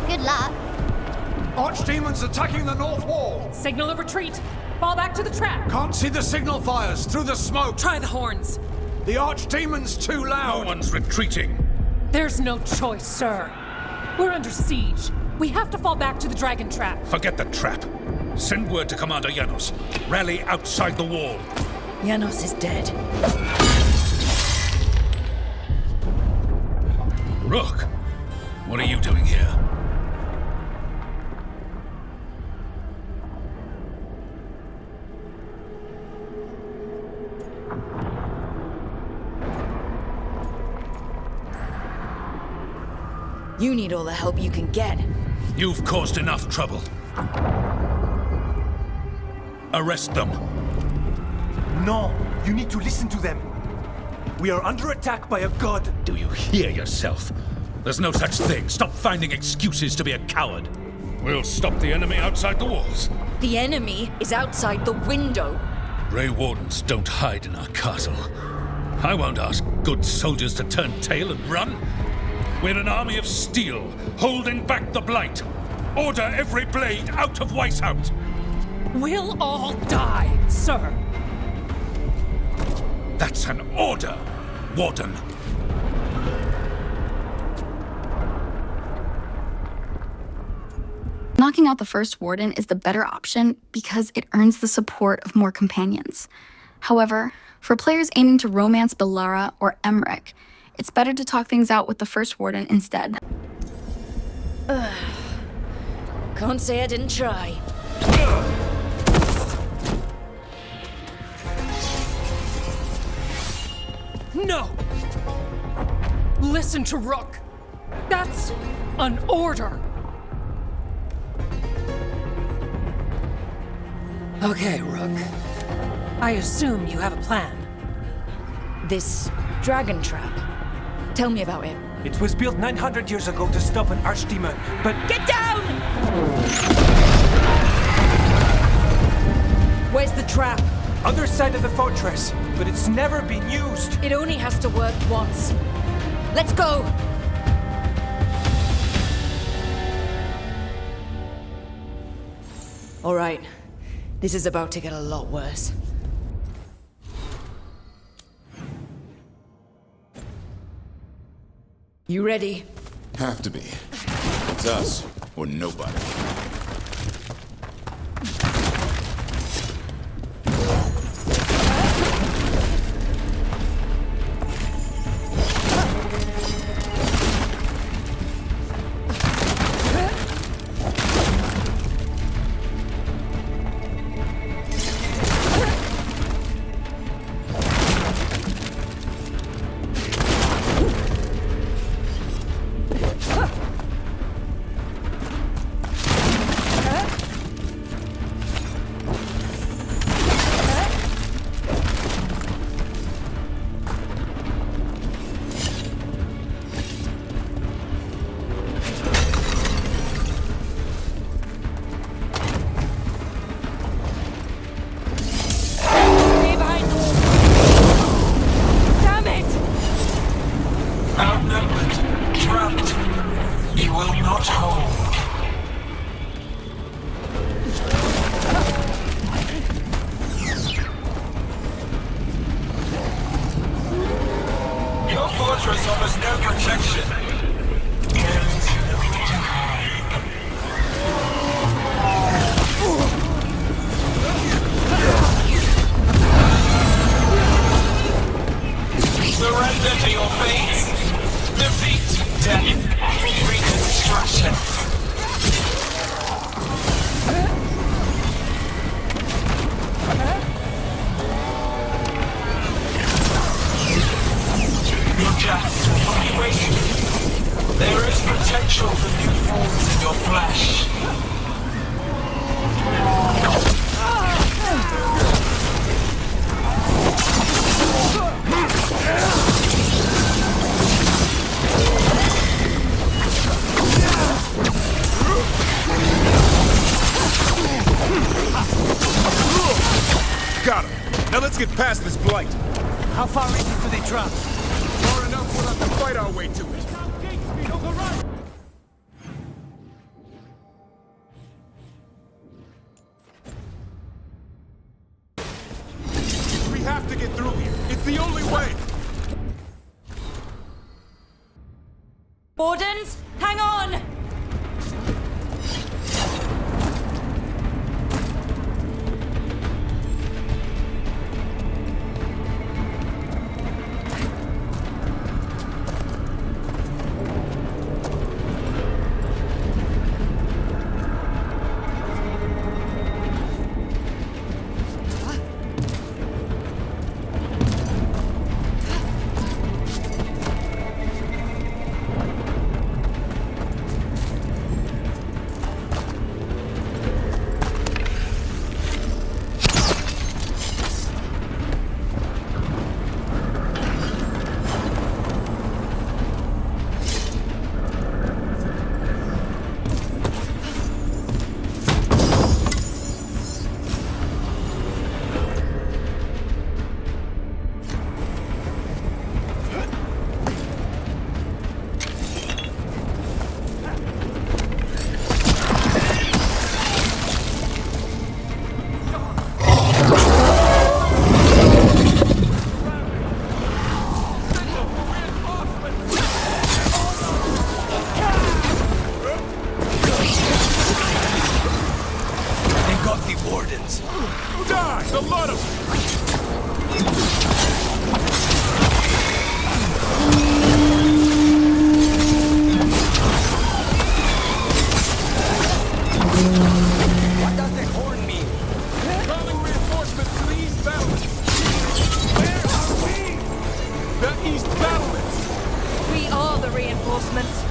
Speaker 9: Good luck.
Speaker 8: Archdemons attacking the north wall.
Speaker 16: Signal of retreat. Fall back to the trap.
Speaker 8: Can't see the signal fires through the smoke.
Speaker 16: Try the horns.
Speaker 8: The Archdemon's too loud.
Speaker 12: No one's retreating.
Speaker 16: There's no choice, sir. We're under siege. We have to fall back to the dragon trap.
Speaker 12: Forget the trap. Send word to Commander Janos. Rally outside the wall.
Speaker 2: Janos is dead.
Speaker 12: Rook, what are you doing here?
Speaker 2: You need all the help you can get.
Speaker 12: You've caused enough trouble. Arrest them.
Speaker 6: No, you need to listen to them. We are under attack by a god.
Speaker 12: Do you hear yourself? There's no such thing. Stop finding excuses to be a coward. We'll stop the enemy outside the walls.
Speaker 13: The enemy is outside the window.
Speaker 12: Grey Wardens don't hide in our castle. I won't ask good soldiers to turn tail and run. We're an army of steel, holding back the blight. Order every blade out of Weisshaupt.
Speaker 16: We'll all die, sir.
Speaker 12: That's an order, Warden.
Speaker 4: Knocking out the first warden is the better option because it earns the support of more companions. However, for players aiming to romance Belara or Emmerich, it's better to talk things out with the first warden instead.
Speaker 2: Can't say I didn't try.
Speaker 16: No! Listen to Rook. That's an order. Okay, Rook. I assume you have a plan.
Speaker 2: This dragon trap. Tell me about it.
Speaker 17: It was built 900 years ago to stop an archdemon, but...
Speaker 2: Get down! Where's the trap?
Speaker 17: Other side of the fortress, but it's never been used.
Speaker 2: It only has to work once. Let's go! All right. This is about to get a lot worse. You ready?
Speaker 14: Have to be. It's us, or nobody.
Speaker 15: There is potential for new forms in your flesh.
Speaker 14: Got him. Now let's get past this blight.
Speaker 17: How far into the trap?
Speaker 14: Far enough, we'll have to fight our way to it. We have to get through here. It's the only way.
Speaker 2: Wardens, hang on!
Speaker 14: There's a lot of
Speaker 17: What does the horn mean?
Speaker 14: calling reinforcements to the east battlements. Where are we? The east battlements.
Speaker 16: We are the reinforcements.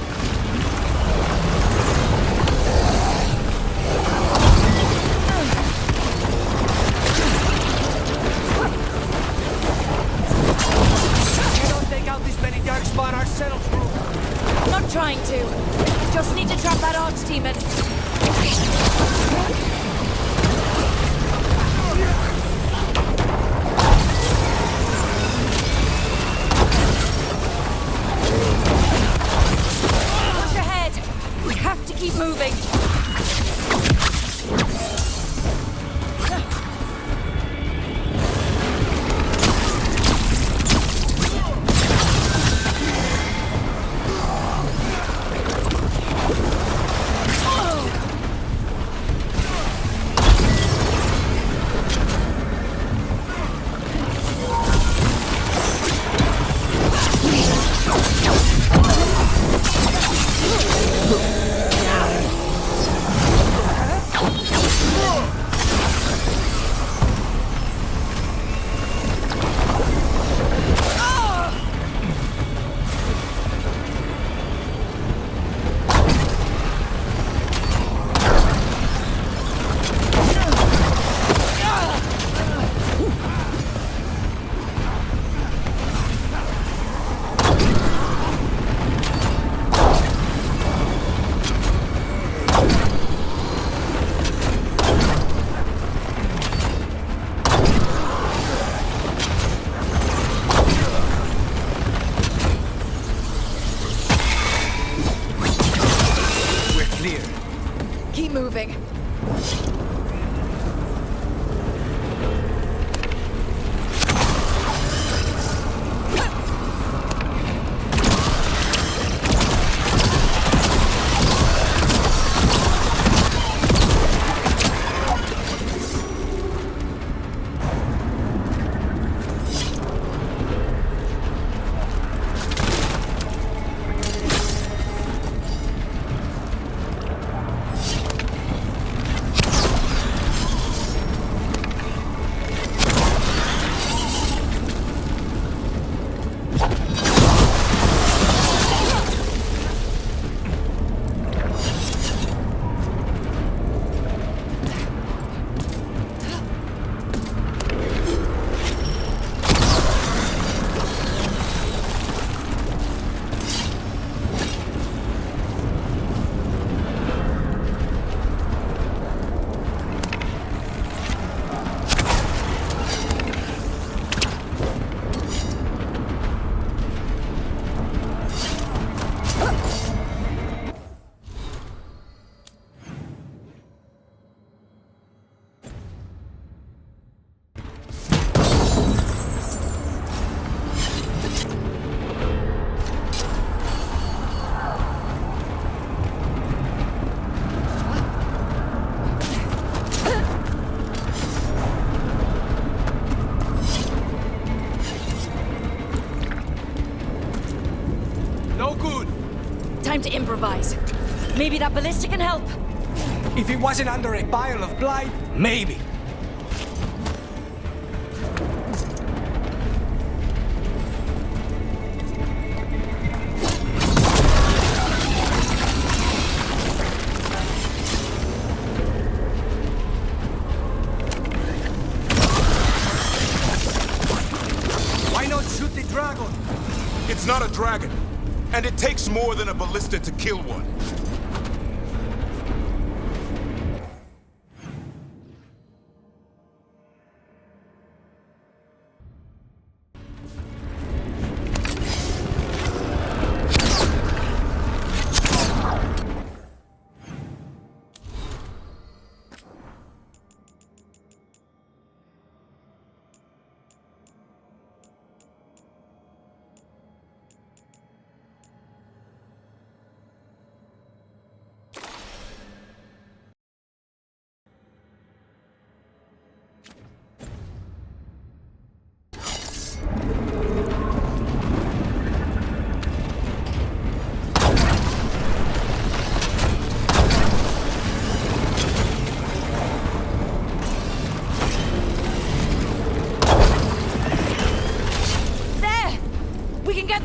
Speaker 17: Cannot take out this many darkspawn ourselves, bro.
Speaker 16: I'm not trying to. Just need to trap that archdemon. Push ahead. We have to keep moving. Keep moving. Time to improvise. Maybe that ballista can help.
Speaker 17: If it wasn't under a pile of blight, maybe. Why not shoot the dragon?
Speaker 14: It's not a dragon. And it takes more than a ballista to kill one.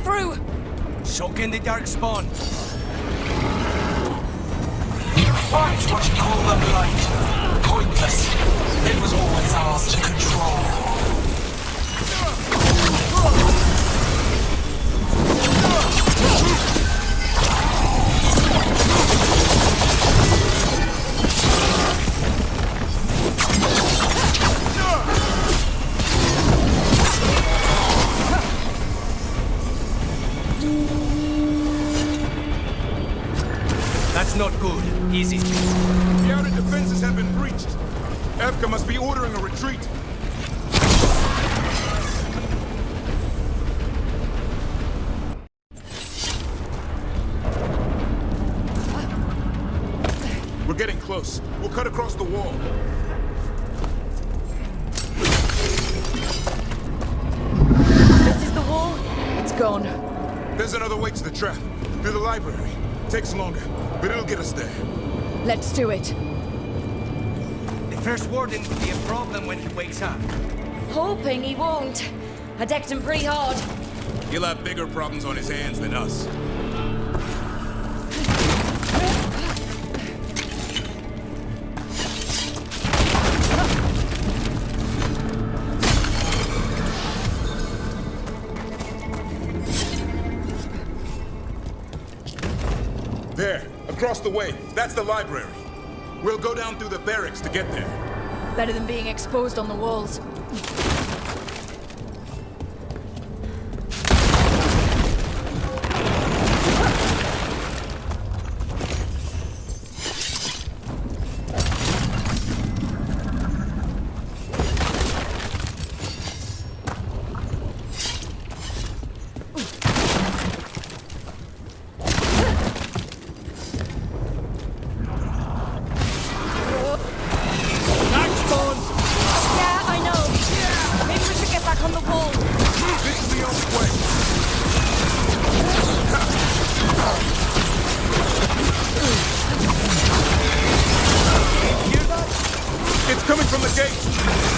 Speaker 2: through!
Speaker 17: Soak in the dark spawn.
Speaker 15: You fight what you call the light. Pointless. It was always ours to control.
Speaker 17: That's not good. Easy.
Speaker 14: The outer defenses have been breached. Evka must be ordering a retreat. We're getting close. We'll cut across the wall.
Speaker 2: This is the wall. It's gone.
Speaker 14: There's another way to the trap. Through the library. Takes longer, but it'll get us there.
Speaker 2: Let's do it.
Speaker 17: The first warden will be a problem when he wakes up.
Speaker 2: Hoping he won't. I decked him pretty hard.
Speaker 14: He'll have bigger problems on his hands than us. There, across the way. That's the library. We'll go down through the barracks to get there.
Speaker 2: Better than being exposed on the walls.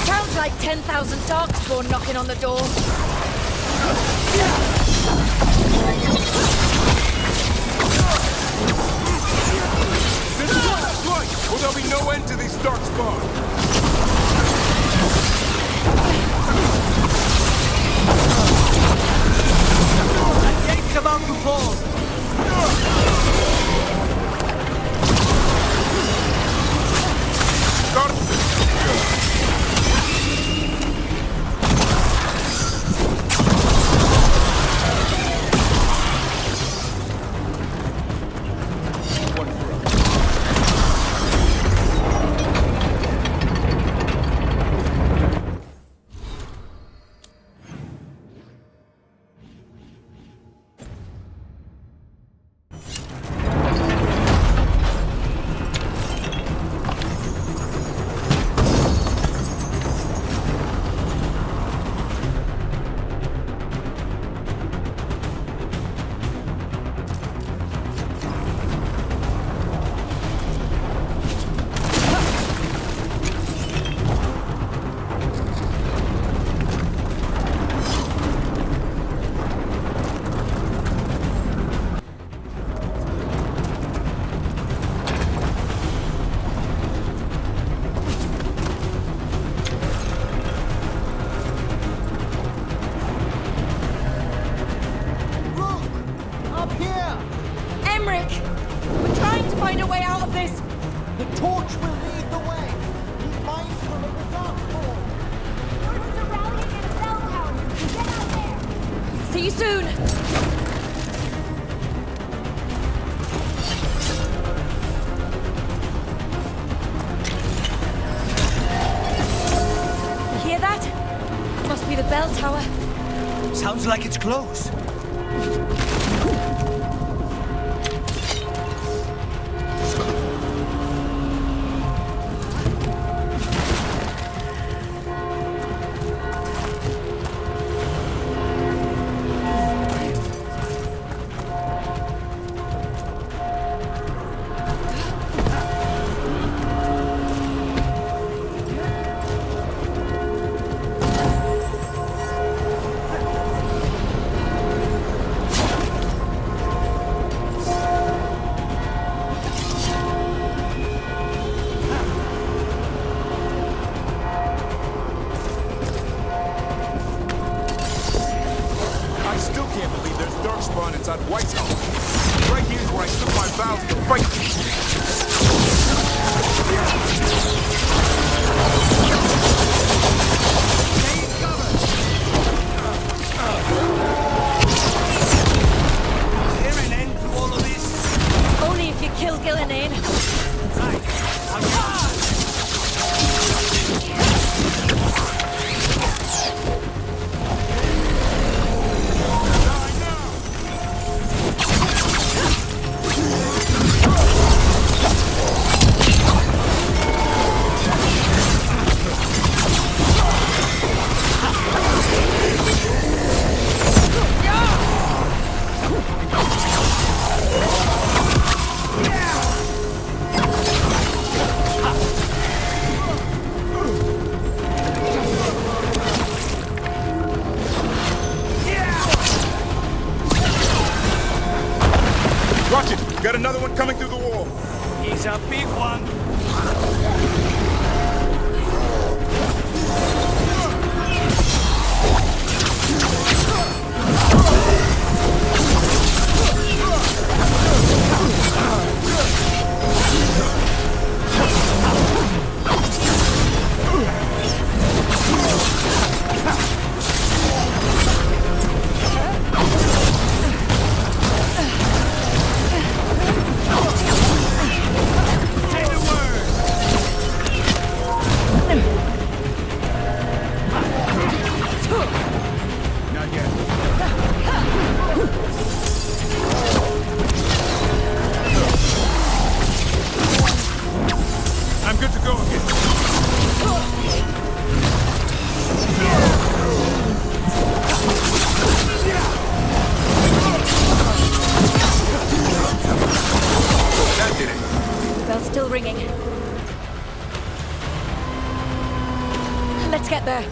Speaker 2: Sounds like 10,000 darkspawn knocking on the door.
Speaker 14: Or there'll be no end to these darkspawn.
Speaker 17: That gate's about to fall.
Speaker 2: See you soon! Hear that? Must be the bell tower.
Speaker 17: Sounds like it's close.
Speaker 14: outside Weisshaupt. Right here's where I took my vows to fight
Speaker 17: Is there an end to all of this?
Speaker 10: Only if you kill Gillinane.
Speaker 14: Watch it! Got another one coming through the wall.
Speaker 17: He's a big one.
Speaker 10: Let's get there.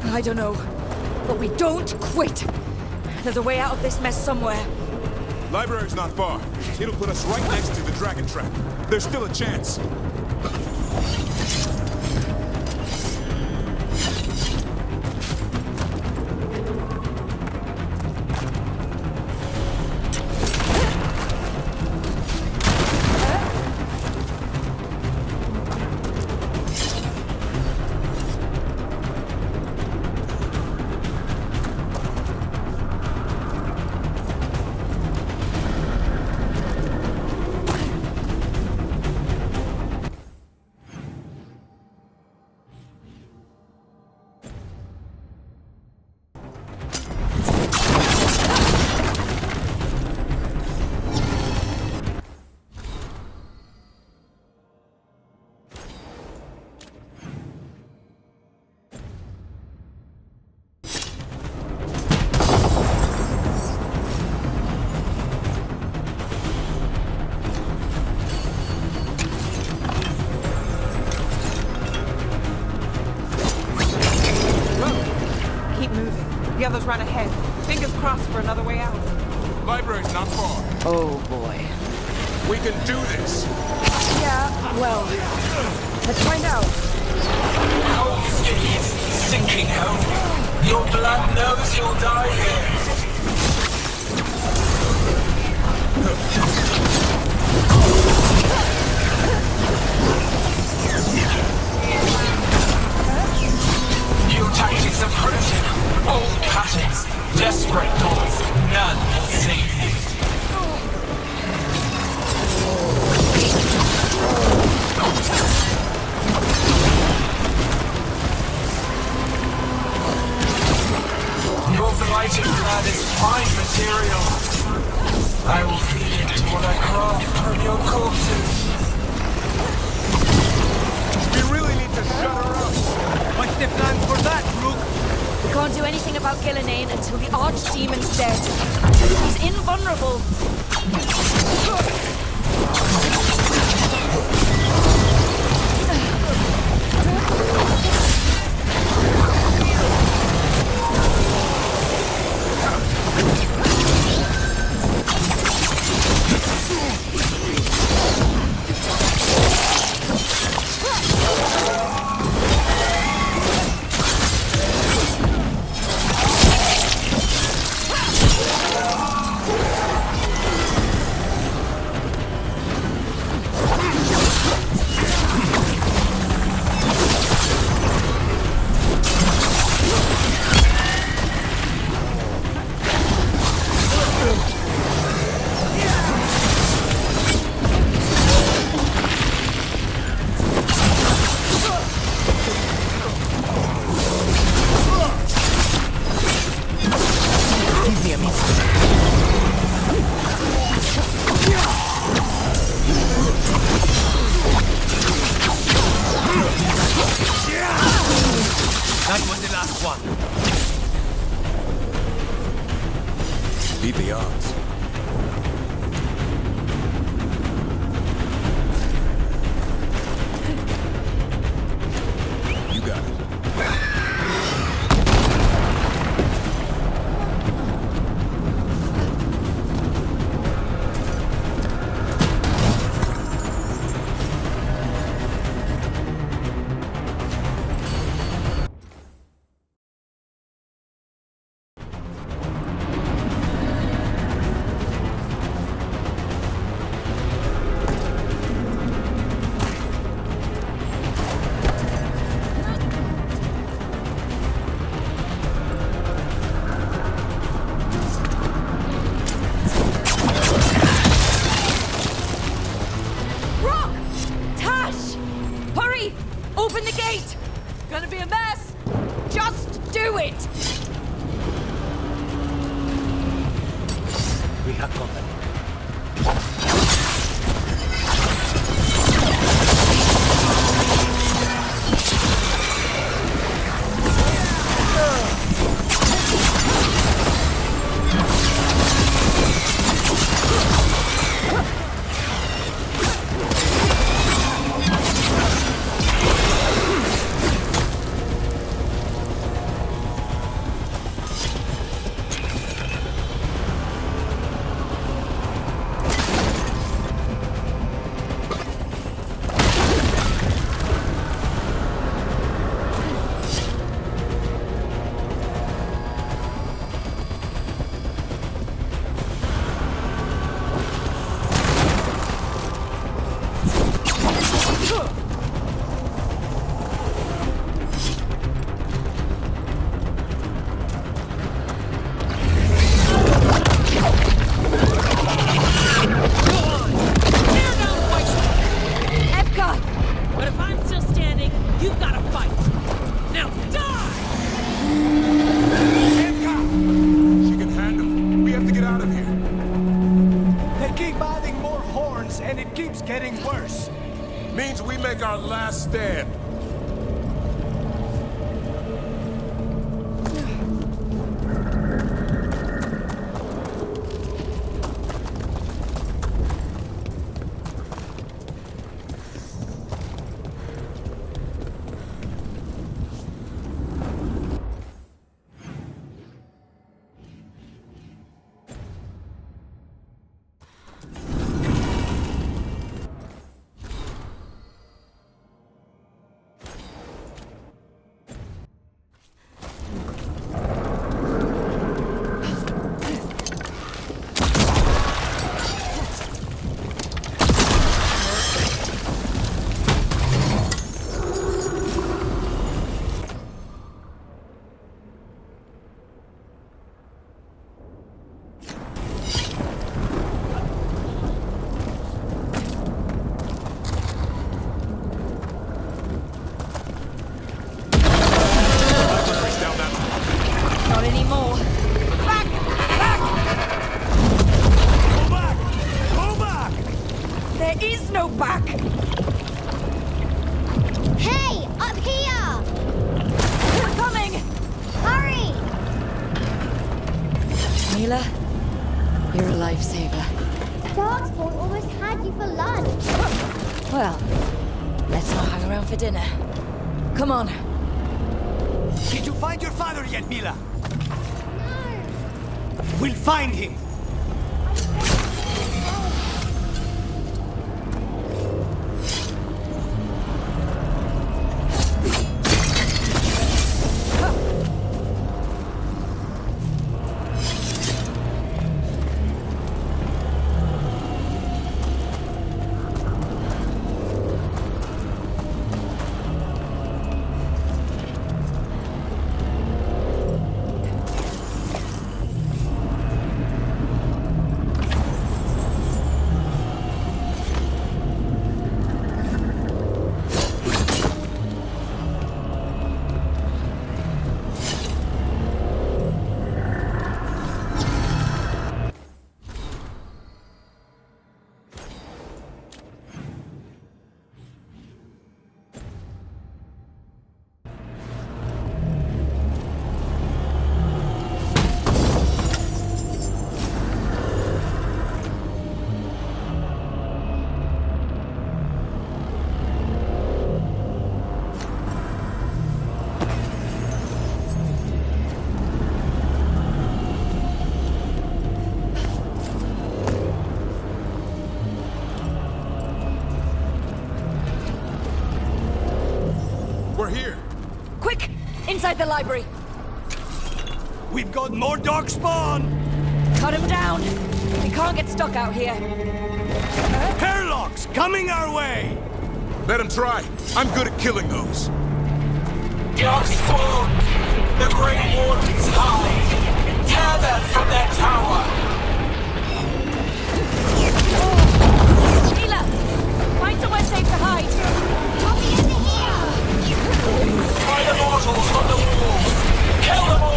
Speaker 2: I don't know, but we don't quit. There's a way out of this mess somewhere.
Speaker 14: Library's not far. It'll put us right next to the dragon trap. There's still a chance.
Speaker 7: Others run ahead. Fingers crossed for another way out.
Speaker 14: Library's not far.
Speaker 2: Oh boy.
Speaker 14: We can do this.
Speaker 2: Yeah, well, let's find out.
Speaker 15: Cold idiots sinking home. Your blood knows you'll die here. New tactics approaching. Old patterns, desperate doors, none will save you. fighting blood is fine material. I will feed it to what I craft from your corpses.
Speaker 14: We really need to shut her up. What's the plan for that, Rook?
Speaker 18: We can't do anything about Gillenane until the Archdemon's dead. He's invulnerable.
Speaker 14: That was the last one.
Speaker 12: Beat the odds. You got it.
Speaker 18: Open the gate! Gonna be a mess! Just do it!
Speaker 17: We have company.
Speaker 14: Our last stand.
Speaker 2: Mila, you're a lifesaver.
Speaker 9: Darkspawn almost had you for lunch.
Speaker 2: Well, let's not hang around for dinner. Come on.
Speaker 17: Did you find your father yet, Mila?
Speaker 9: No.
Speaker 17: We'll find him.
Speaker 14: We're here.
Speaker 18: Quick! Inside the library!
Speaker 17: We've got more darkspawn!
Speaker 18: Cut him down! We can't get stuck out here.
Speaker 17: Hairlocks coming our way!
Speaker 14: Let him try. I'm good at killing those.
Speaker 15: Darkspawn! The Grey Warden's high! Tear them from that tower!
Speaker 18: Mila! Find somewhere safe to hide!
Speaker 15: Find the mortals on the walls! Kill them all!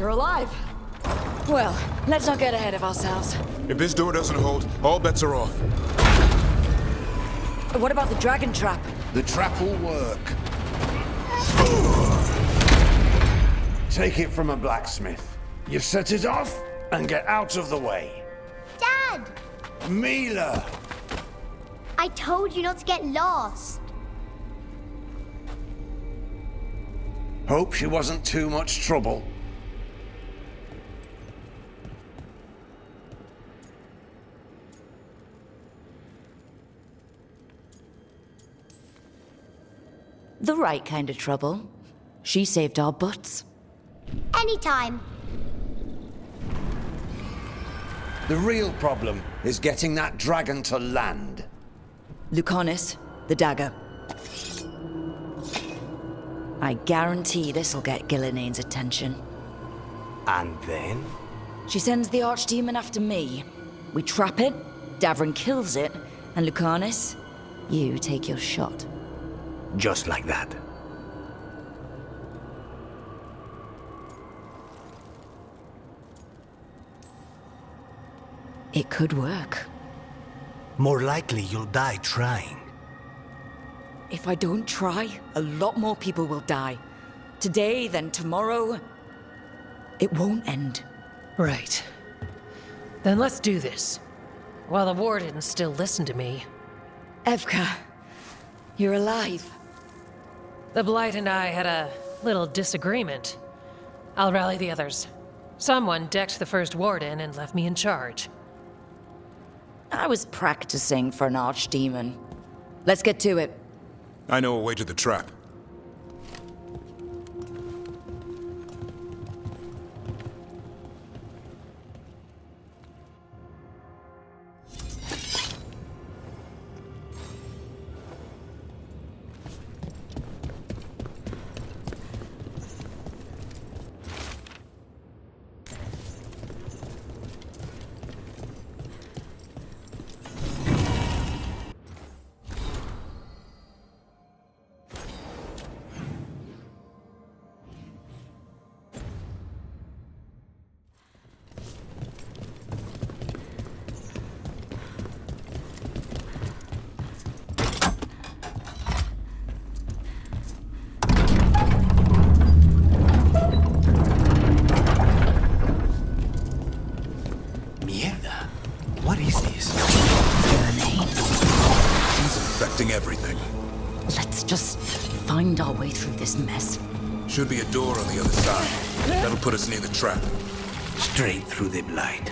Speaker 2: You're alive. Well, let's not get ahead of ourselves.
Speaker 14: If this door doesn't hold, all bets are off.
Speaker 2: What about the dragon trap?
Speaker 6: The trap will work. Take it from a blacksmith. You set it off and get out of the way.
Speaker 9: Dad!
Speaker 6: Mila!
Speaker 9: I told you not to get lost.
Speaker 6: Hope she wasn't too much trouble.
Speaker 2: The right kind of trouble. She saved our butts.
Speaker 9: Anytime.
Speaker 6: The real problem is getting that dragon to land.
Speaker 2: Lucanis, the dagger. I guarantee this'll get Gilinane's attention.
Speaker 6: And then?
Speaker 2: She sends the archdemon after me. We trap it, Davrin kills it, and Lucanis, you take your shot.
Speaker 6: Just like that.
Speaker 2: It could work.
Speaker 6: More likely you'll die trying.
Speaker 2: If I don't try, a lot more people will die. Today, then tomorrow. It won't end.
Speaker 11: Right. Then let's do this. While the Warden's still listen to me.
Speaker 2: Evka, you're alive.
Speaker 11: The Blight and I had a little disagreement. I'll rally the others. Someone decked the first Warden and left me in charge.
Speaker 2: I was practicing for an archdemon. Let's get to it.
Speaker 14: I know a way to the trap. Everything.
Speaker 2: Let's just find our way through this mess.
Speaker 14: Should be a door on the other side. That'll put us near the trap.
Speaker 6: Straight through the blight.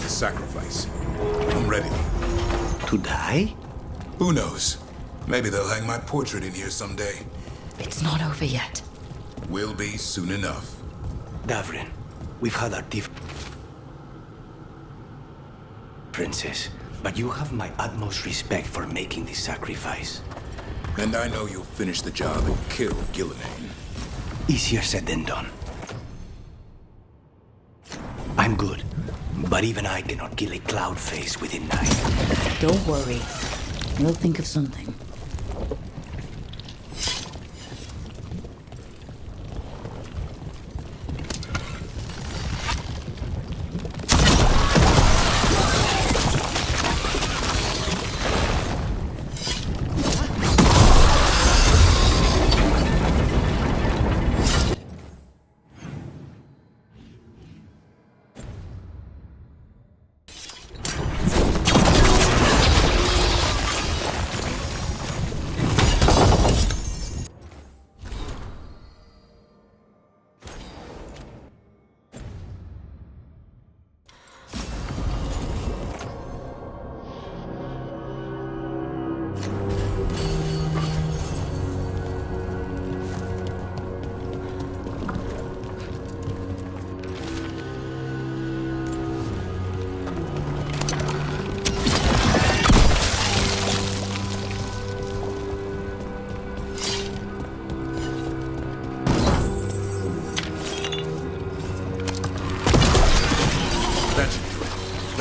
Speaker 14: Sacrifice. I'm ready.
Speaker 6: To die?
Speaker 14: Who knows? Maybe they'll hang my portrait in here someday.
Speaker 2: It's not over yet.
Speaker 14: Will be soon enough.
Speaker 6: Davrin, we've had our differences, but you have my utmost respect for making this sacrifice.
Speaker 14: And I know you'll finish the job and kill Gillinane.
Speaker 6: Easier said than done. I'm good. But even I cannot kill a cloud face within 9.
Speaker 2: Don't worry. We'll think of something.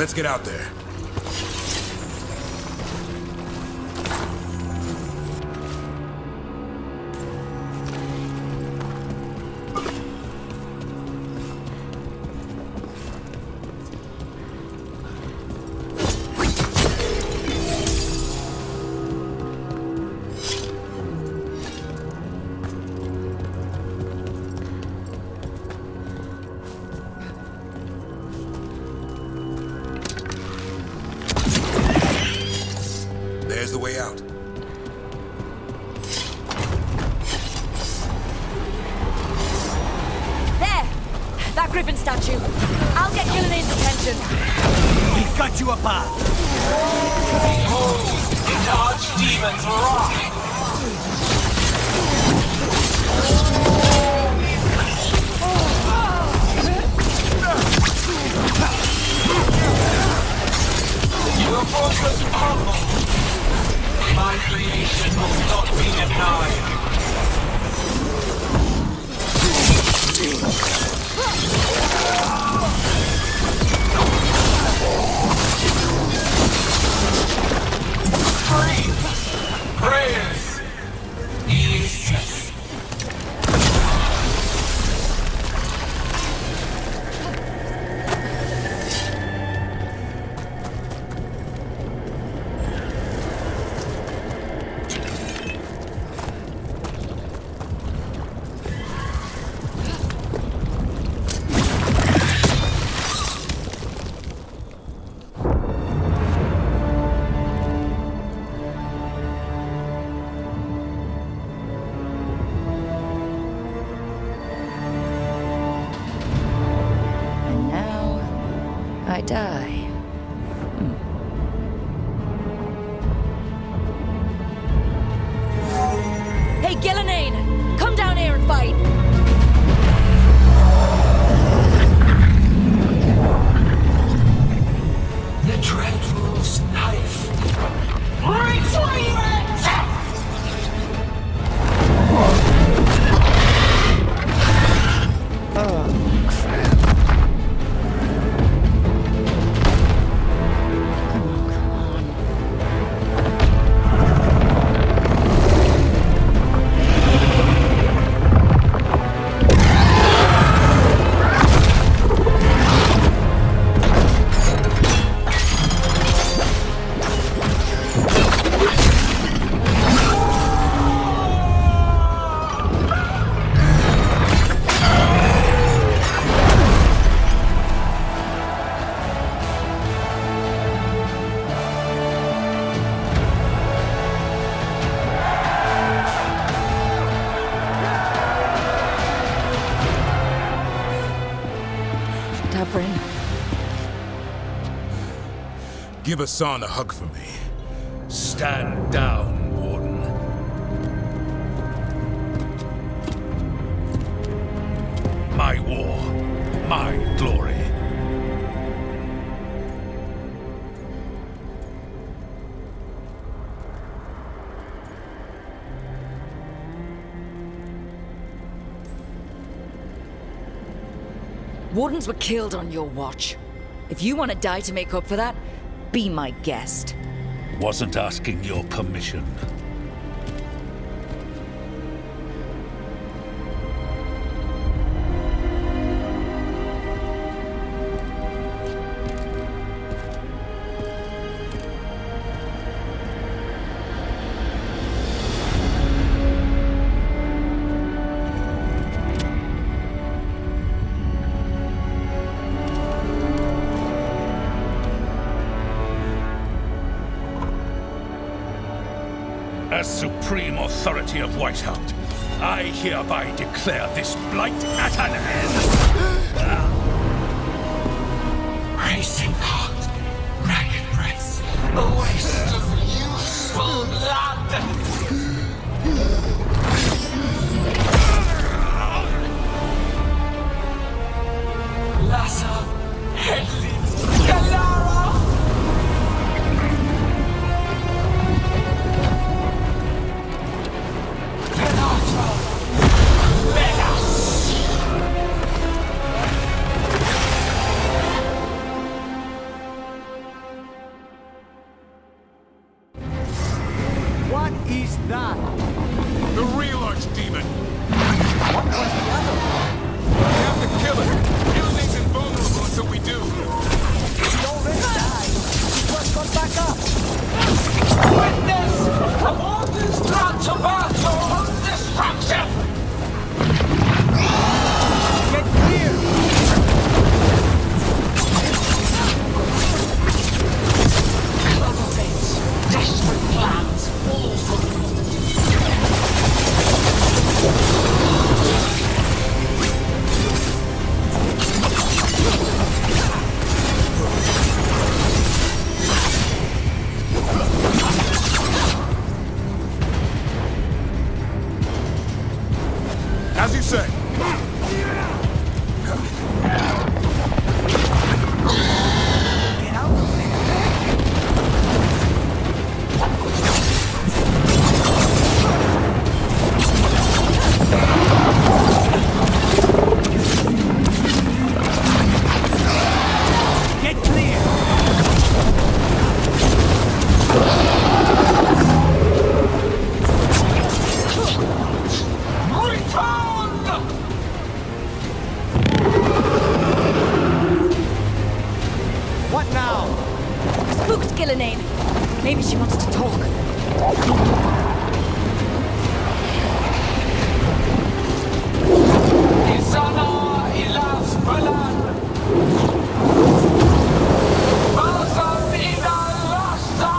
Speaker 14: Let's get out there. There's the way out.
Speaker 18: There! That griffin statue. I'll get Gillian's attention.
Speaker 17: We've got you a path.
Speaker 15: Behold, the archdemon's wrath. Your fortress crumbles. My creation will not be denied. Free! Prayers! Ease.
Speaker 2: And now, I die.
Speaker 18: Hey, Gillian! Come down here and fight!
Speaker 15: The Dreadful's knife. Retrieve it!
Speaker 2: Oh, crap. Come on. Tavrin.
Speaker 14: Give Hassan a hug for me.
Speaker 12: Stand down, Warden. My war, my glory.
Speaker 2: Wardens were killed on your watch. If you want to die to make up for that, be my guest.
Speaker 12: Wasn't asking your permission. As supreme authority of Weisshaupt, I hereby declare this blight at an end.
Speaker 15: Racing heart, ragged breath, a waste of useful blood. Lassa, Hedley, Galara.
Speaker 14: What is that?
Speaker 15: The real archdemon.
Speaker 14: What was the other?
Speaker 15: We have to kill it. Gillian's invulnerable until we do.
Speaker 14: He already died. He just got back up.
Speaker 15: Witness the warden's plan to battle on destruction.
Speaker 14: Get clear.
Speaker 15: Clever fates, desperate plans, all for as you say.
Speaker 14: Get clear. What now?
Speaker 18: Spooked Gillian. Maybe she wants to talk.
Speaker 15: Isana ilas balan. Balsam ina lasta.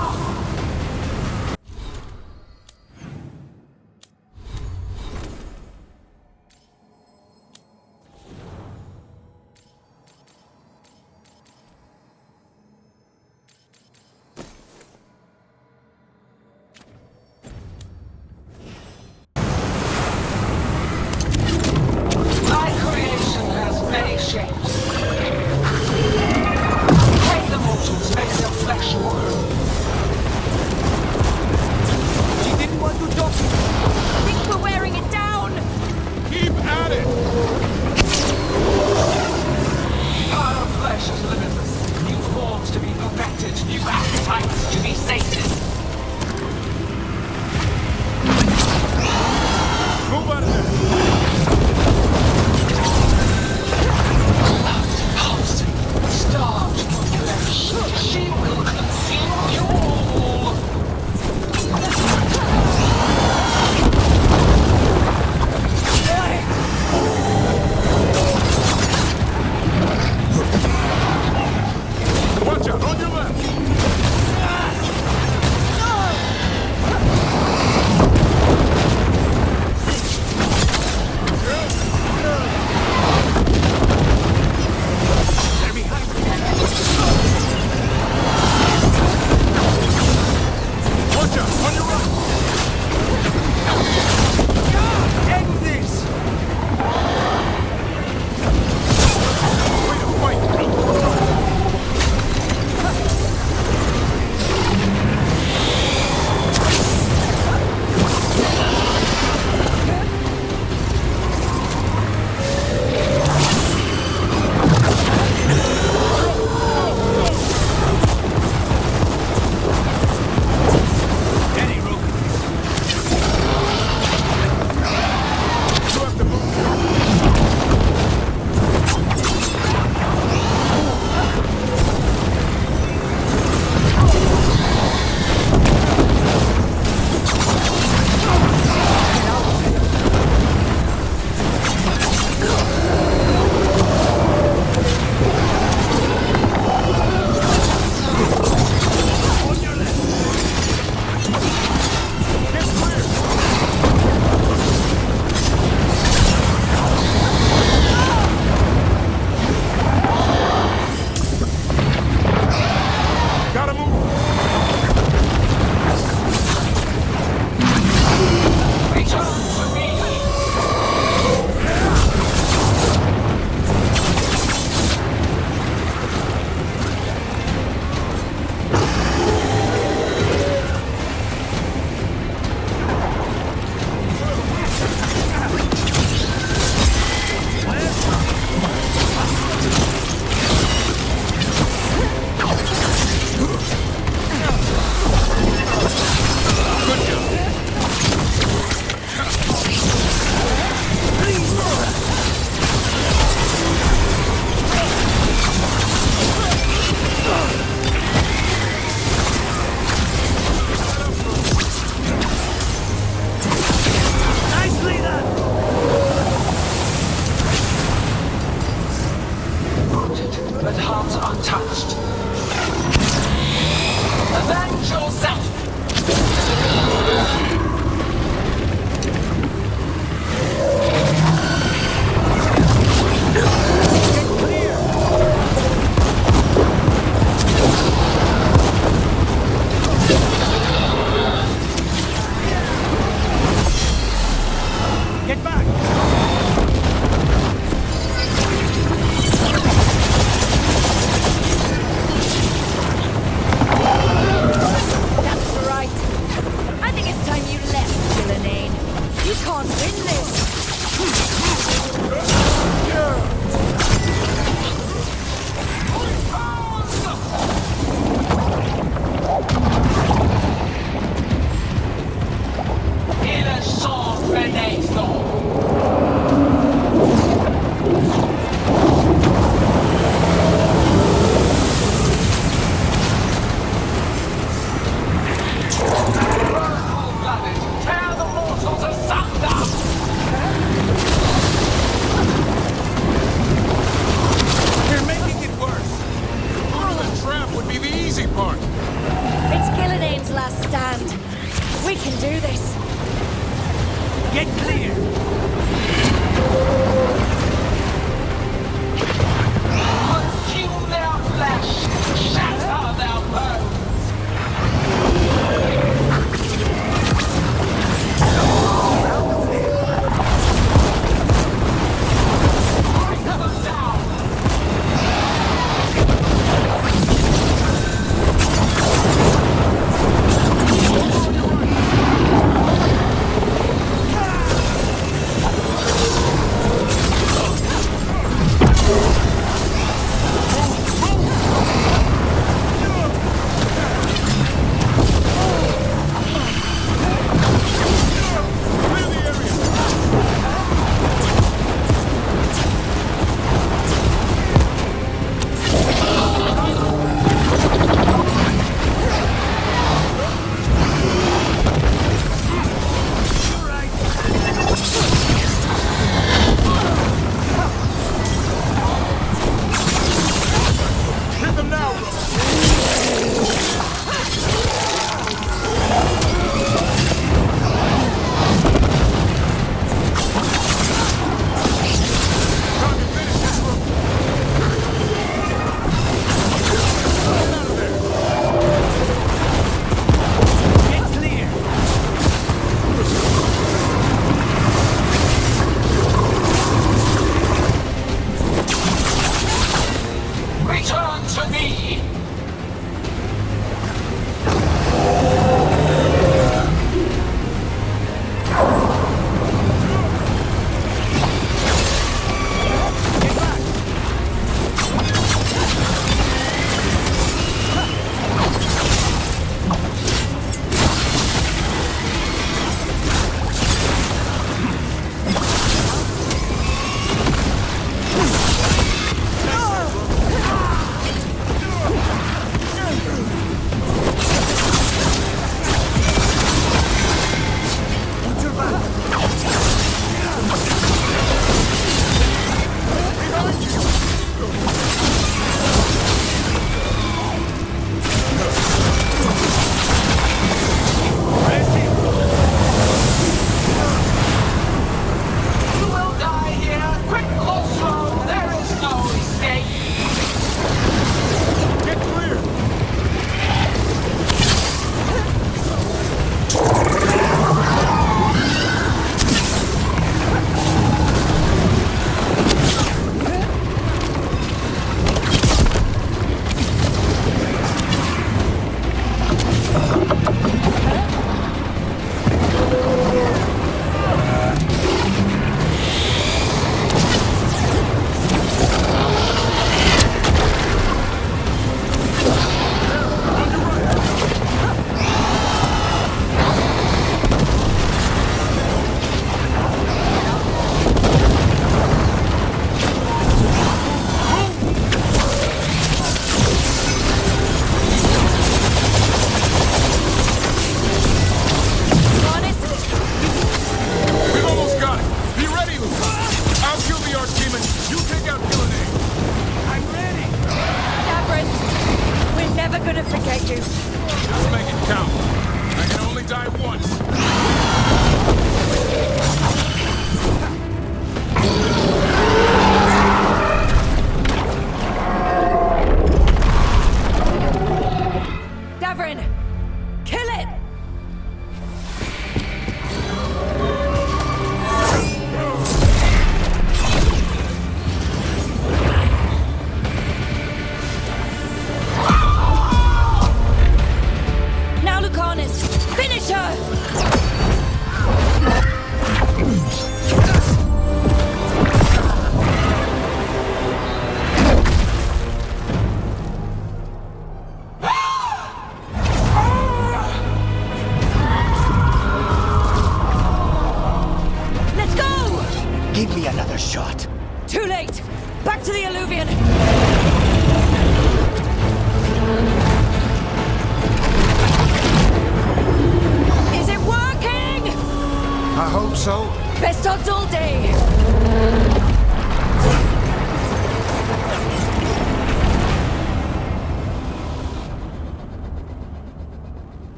Speaker 18: last stand. We can do this.
Speaker 17: Get clear! Consume their flesh! Shatter their bones!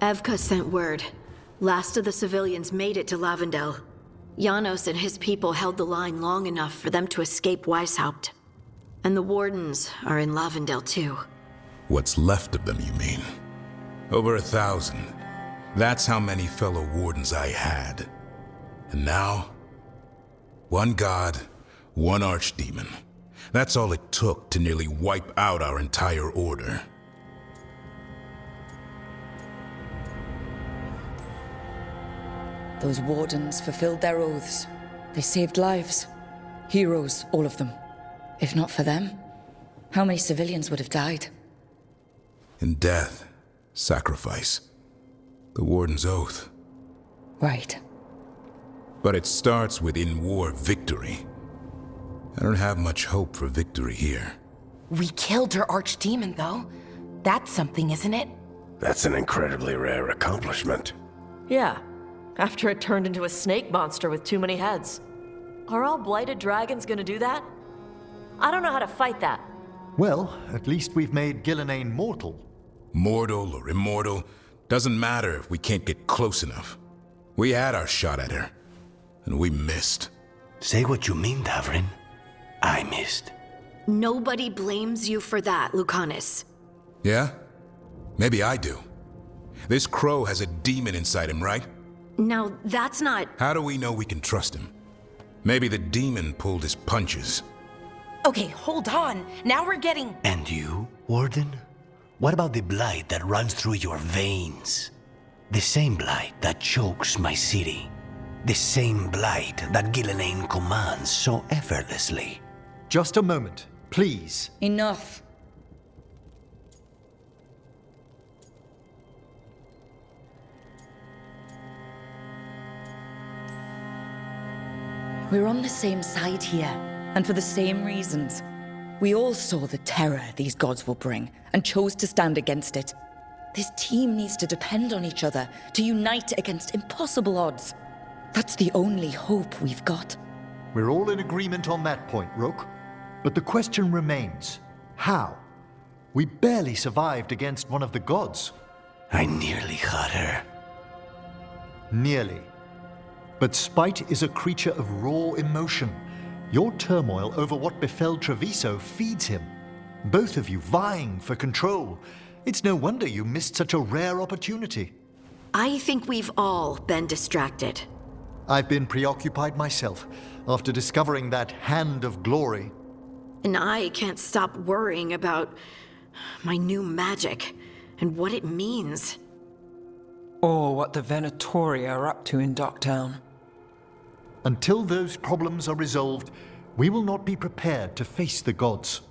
Speaker 10: Evka sent word. Last of the civilians made it to Lavendel. Janos and his people held the line long enough for them to escape Weisshaupt. And the Wardens are in Lavendel too.
Speaker 19: What's left of them, you mean? Over 1,000. That's how many fellow Wardens I had. And now, one god, one archdemon. That's all it took to nearly wipe out our entire order.
Speaker 2: Those Wardens fulfilled their oaths. They saved lives. Heroes, all of them. If not for them, how many civilians would have died?
Speaker 19: In death, sacrifice. The Warden's oath.
Speaker 2: Right.
Speaker 19: But it starts with in-war victory. I don't have much hope for victory here.
Speaker 13: We killed her archdemon, though. That's something, isn't it?
Speaker 6: That's an incredibly rare accomplishment.
Speaker 18: Yeah, after it turned into a snake monster with too many heads. Are all blighted dragons gonna do that? I don't know how to fight that.
Speaker 8: Well, at least we've made Gillenane mortal.
Speaker 19: Mortal or immortal, doesn't matter if we can't get close enough. We had our shot at her, and we missed.
Speaker 6: Say what you mean, Davrin. I missed.
Speaker 10: Nobody blames you for that, Lucanus.
Speaker 19: Yeah? Maybe I do. This crow has a demon inside him, right?
Speaker 10: Now, that's not...
Speaker 19: How do we know we can trust him? Maybe the demon pulled his punches.
Speaker 13: Okay, hold on. Now we're getting...
Speaker 6: And you, Warden? What about the blight that runs through your veins? The same blight that chokes my city. The same blight that Gillenane commands so effortlessly.
Speaker 8: Just a moment, please.
Speaker 2: Enough. We're on the same side here, and for the same reasons. We all saw the terror these gods will bring, and chose to stand against it. This team needs to depend on each other, to unite against impossible odds. That's the only hope we've got.
Speaker 8: We're all in agreement on that point, Rook. But the question remains, how? We barely survived against one of the gods.
Speaker 6: I nearly had her.
Speaker 8: Nearly. But spite is a creature of raw emotion. Your turmoil over what befell Treviso feeds him. Both of you vying for control. It's no wonder you missed such a rare opportunity.
Speaker 10: I think we've all been distracted.
Speaker 8: I've been preoccupied myself after discovering that hand of glory.
Speaker 10: And I can't stop worrying about my new magic and what it means.
Speaker 20: Or what the Venatori are up to in Docktown.
Speaker 8: Until those problems are resolved, we will not be prepared to face the gods.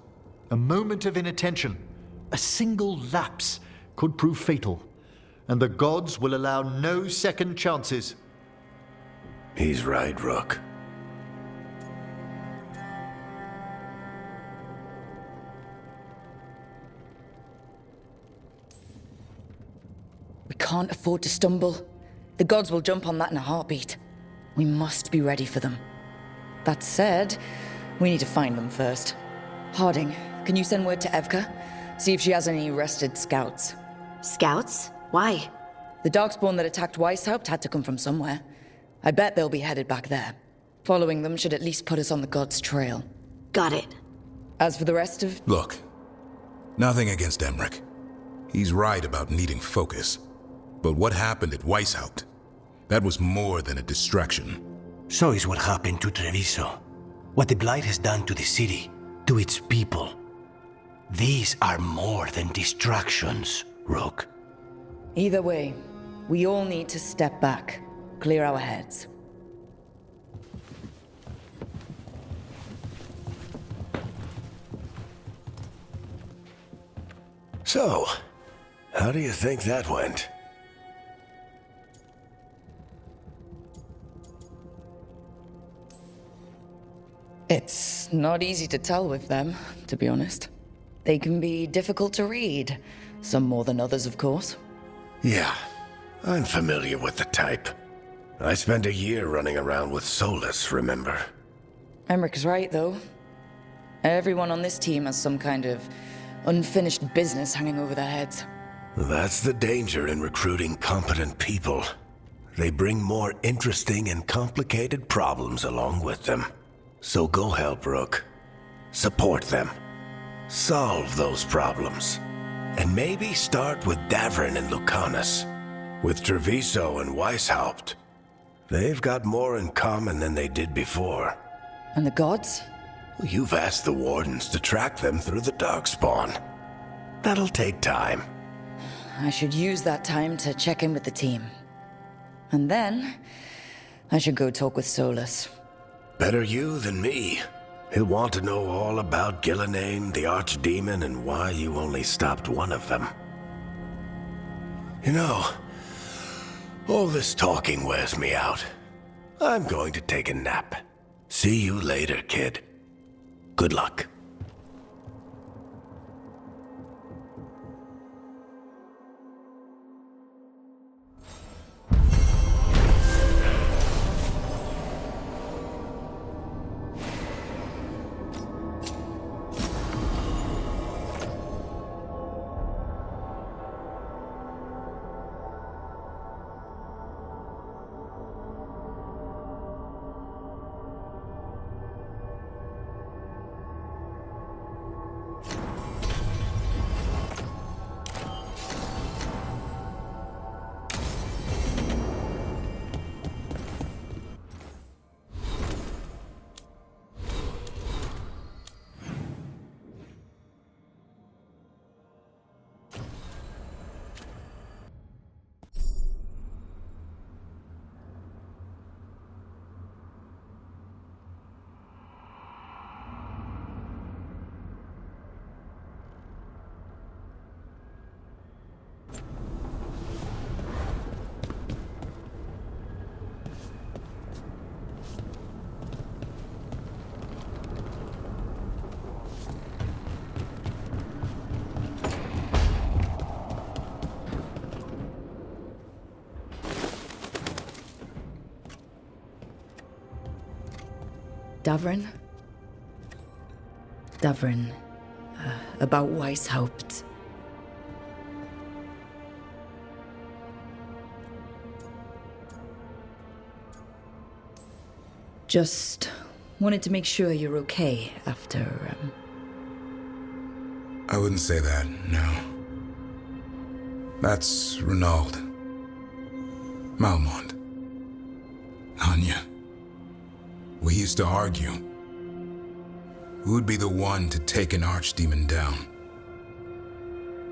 Speaker 8: A moment of inattention, a single lapse, could prove fatal, and the gods will allow no second chances.
Speaker 6: He's right, Rook.
Speaker 2: We can't afford to stumble. The gods will jump on that in a heartbeat. We must be ready for them. That said, we need to find them first. Harding, can you send word to Evka? See if she has any rested scouts.
Speaker 10: Scouts? Why?
Speaker 2: The Darkspawn that attacked Weisshaupt had to come from somewhere. I bet they'll be headed back there. Following them should at least put us on the gods' trail.
Speaker 10: Got it.
Speaker 2: As for the rest of...
Speaker 19: Look, nothing against Emmerich. He's right about needing focus. But what happened at Weisshaupt? That was more than a distraction.
Speaker 6: So is what happened to Treviso. What the Blight has done to the city, to its people. These are more than distractions, Rook.
Speaker 2: Either way, we all need to step back, clear our heads.
Speaker 6: So, how do you think that went?
Speaker 2: It's not easy to tell with them, to be honest. They can be difficult to read. Some more than others, of course.
Speaker 6: Yeah, I'm familiar with the type. I spent a year running around with Solus, remember?
Speaker 2: Emmerich's right, though. Everyone on this team has some kind of unfinished business hanging over their heads.
Speaker 6: That's the danger in recruiting competent people. They bring more interesting and complicated problems along with them. So go help Rook. Support them. Solve those problems. And maybe start with Davrin and Lucanus. With Treviso and Weisshaupt. They've got more in common than they did before.
Speaker 2: And the gods?
Speaker 6: You've asked the Wardens to track them through the Darkspawn. That'll take time.
Speaker 2: I should use that time to check in with the team. And then, I should go talk with Solus.
Speaker 6: Better you than me. He'll want to know all about Gillenane, the Archdemon, and why you only stopped one of them. You know, all this talking wears me out. I'm going to take a nap. See you later, kid. Good luck.
Speaker 2: Davrin? Davrin. About Weisshaupt. Just wanted to make sure you're okay after,
Speaker 19: I wouldn't say that, no. That's Renaud. Malmont. Anya. We used to argue. Who'd be the one to take an archdemon down?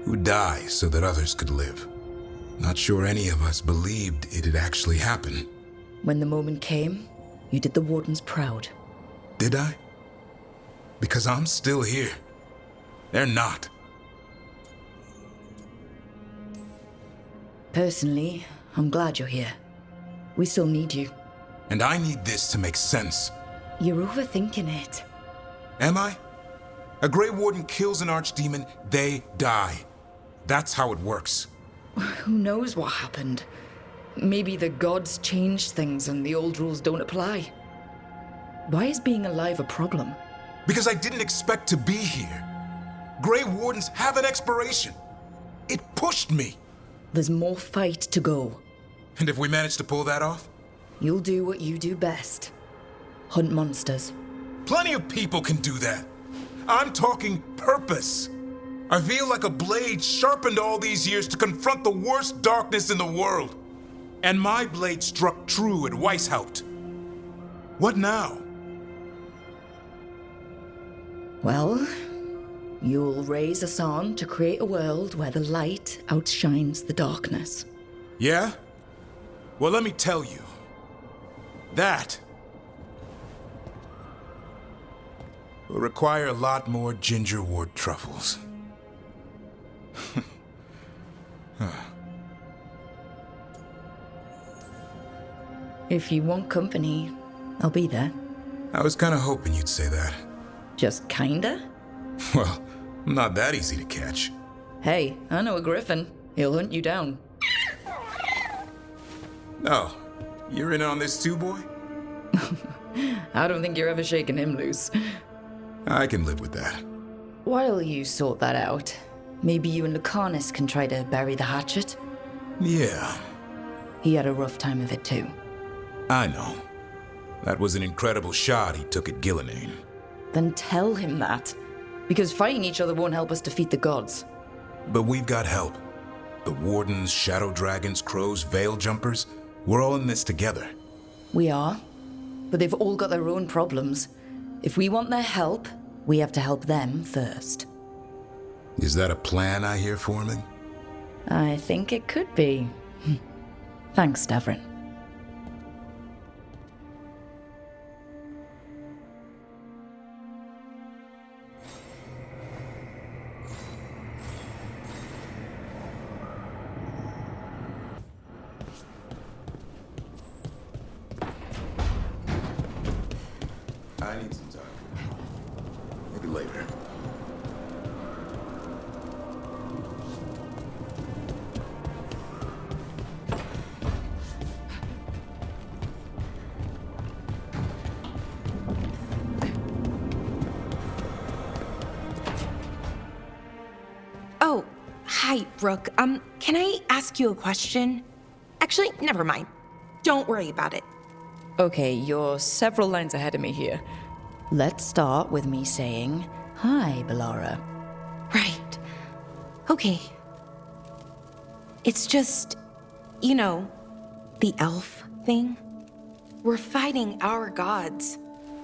Speaker 19: Who'd die so that others could live? Not sure any of us believed it'd actually happen.
Speaker 2: When the moment came, you did the Wardens proud.
Speaker 19: Did I? Because I'm still here. They're not.
Speaker 2: Personally, I'm glad you're here. We still need you.
Speaker 19: And I need this to make sense.
Speaker 2: You're overthinking it.
Speaker 19: Am I? A Grey Warden kills an archdemon, they die. That's how it works.
Speaker 2: Who knows what happened? Maybe the gods changed things and the old rules don't apply. Why is being alive a problem?
Speaker 19: Because I didn't expect to be here. Grey Wardens have an expiration. It pushed me.
Speaker 2: There's more fight to go.
Speaker 19: And if we manage to pull that off?
Speaker 2: You'll do what you do best. Hunt monsters.
Speaker 19: Plenty of people can do that. I'm talking purpose. I feel like a blade sharpened all these years to confront the worst darkness in the world. And my blade struck true at Weisshaupt. What now?
Speaker 2: Well, you'll raise a song to create a world where the light outshines the darkness.
Speaker 19: Yeah? Well, let me tell you. That will require a lot more gingerwort truffles.
Speaker 2: If you want company, I'll be there.
Speaker 19: I was kind of hoping you'd say that.
Speaker 2: Just kinda?
Speaker 19: Well, I'm not that easy to catch.
Speaker 2: Hey, I know a griffin. He'll hunt you down.
Speaker 19: Oh, you're in on this too, boy?
Speaker 2: I don't think you're ever shaking him loose.
Speaker 19: I can live with that.
Speaker 2: While you sort that out, Maybe you and Lucanus can try to bury the hatchet?
Speaker 19: Yeah,
Speaker 2: He had a rough time of it too.
Speaker 19: I know. That was an incredible shot he took at Gillenane.
Speaker 2: Then tell him that. Because fighting each other won't help us defeat the gods.
Speaker 19: But we've got help. The Wardens, Shadow Dragons, Crows, Veil Jumpers, we're all in this together.
Speaker 2: We are. But they've all got their own problems. If we want their help, we have to help them first.
Speaker 19: Is that a plan I hear forming?
Speaker 2: I think it could be. Thanks, Davrin.
Speaker 19: I need some time. Maybe later.
Speaker 13: Oh, hi, Rook. Can I ask you a question? Actually, never mind. Don't worry about it.
Speaker 2: Okay, you're several lines ahead of me here. Let's start with me saying, hi, Bellara.
Speaker 13: Right. Okay. It's just, you know, the elf thing. We're fighting our gods.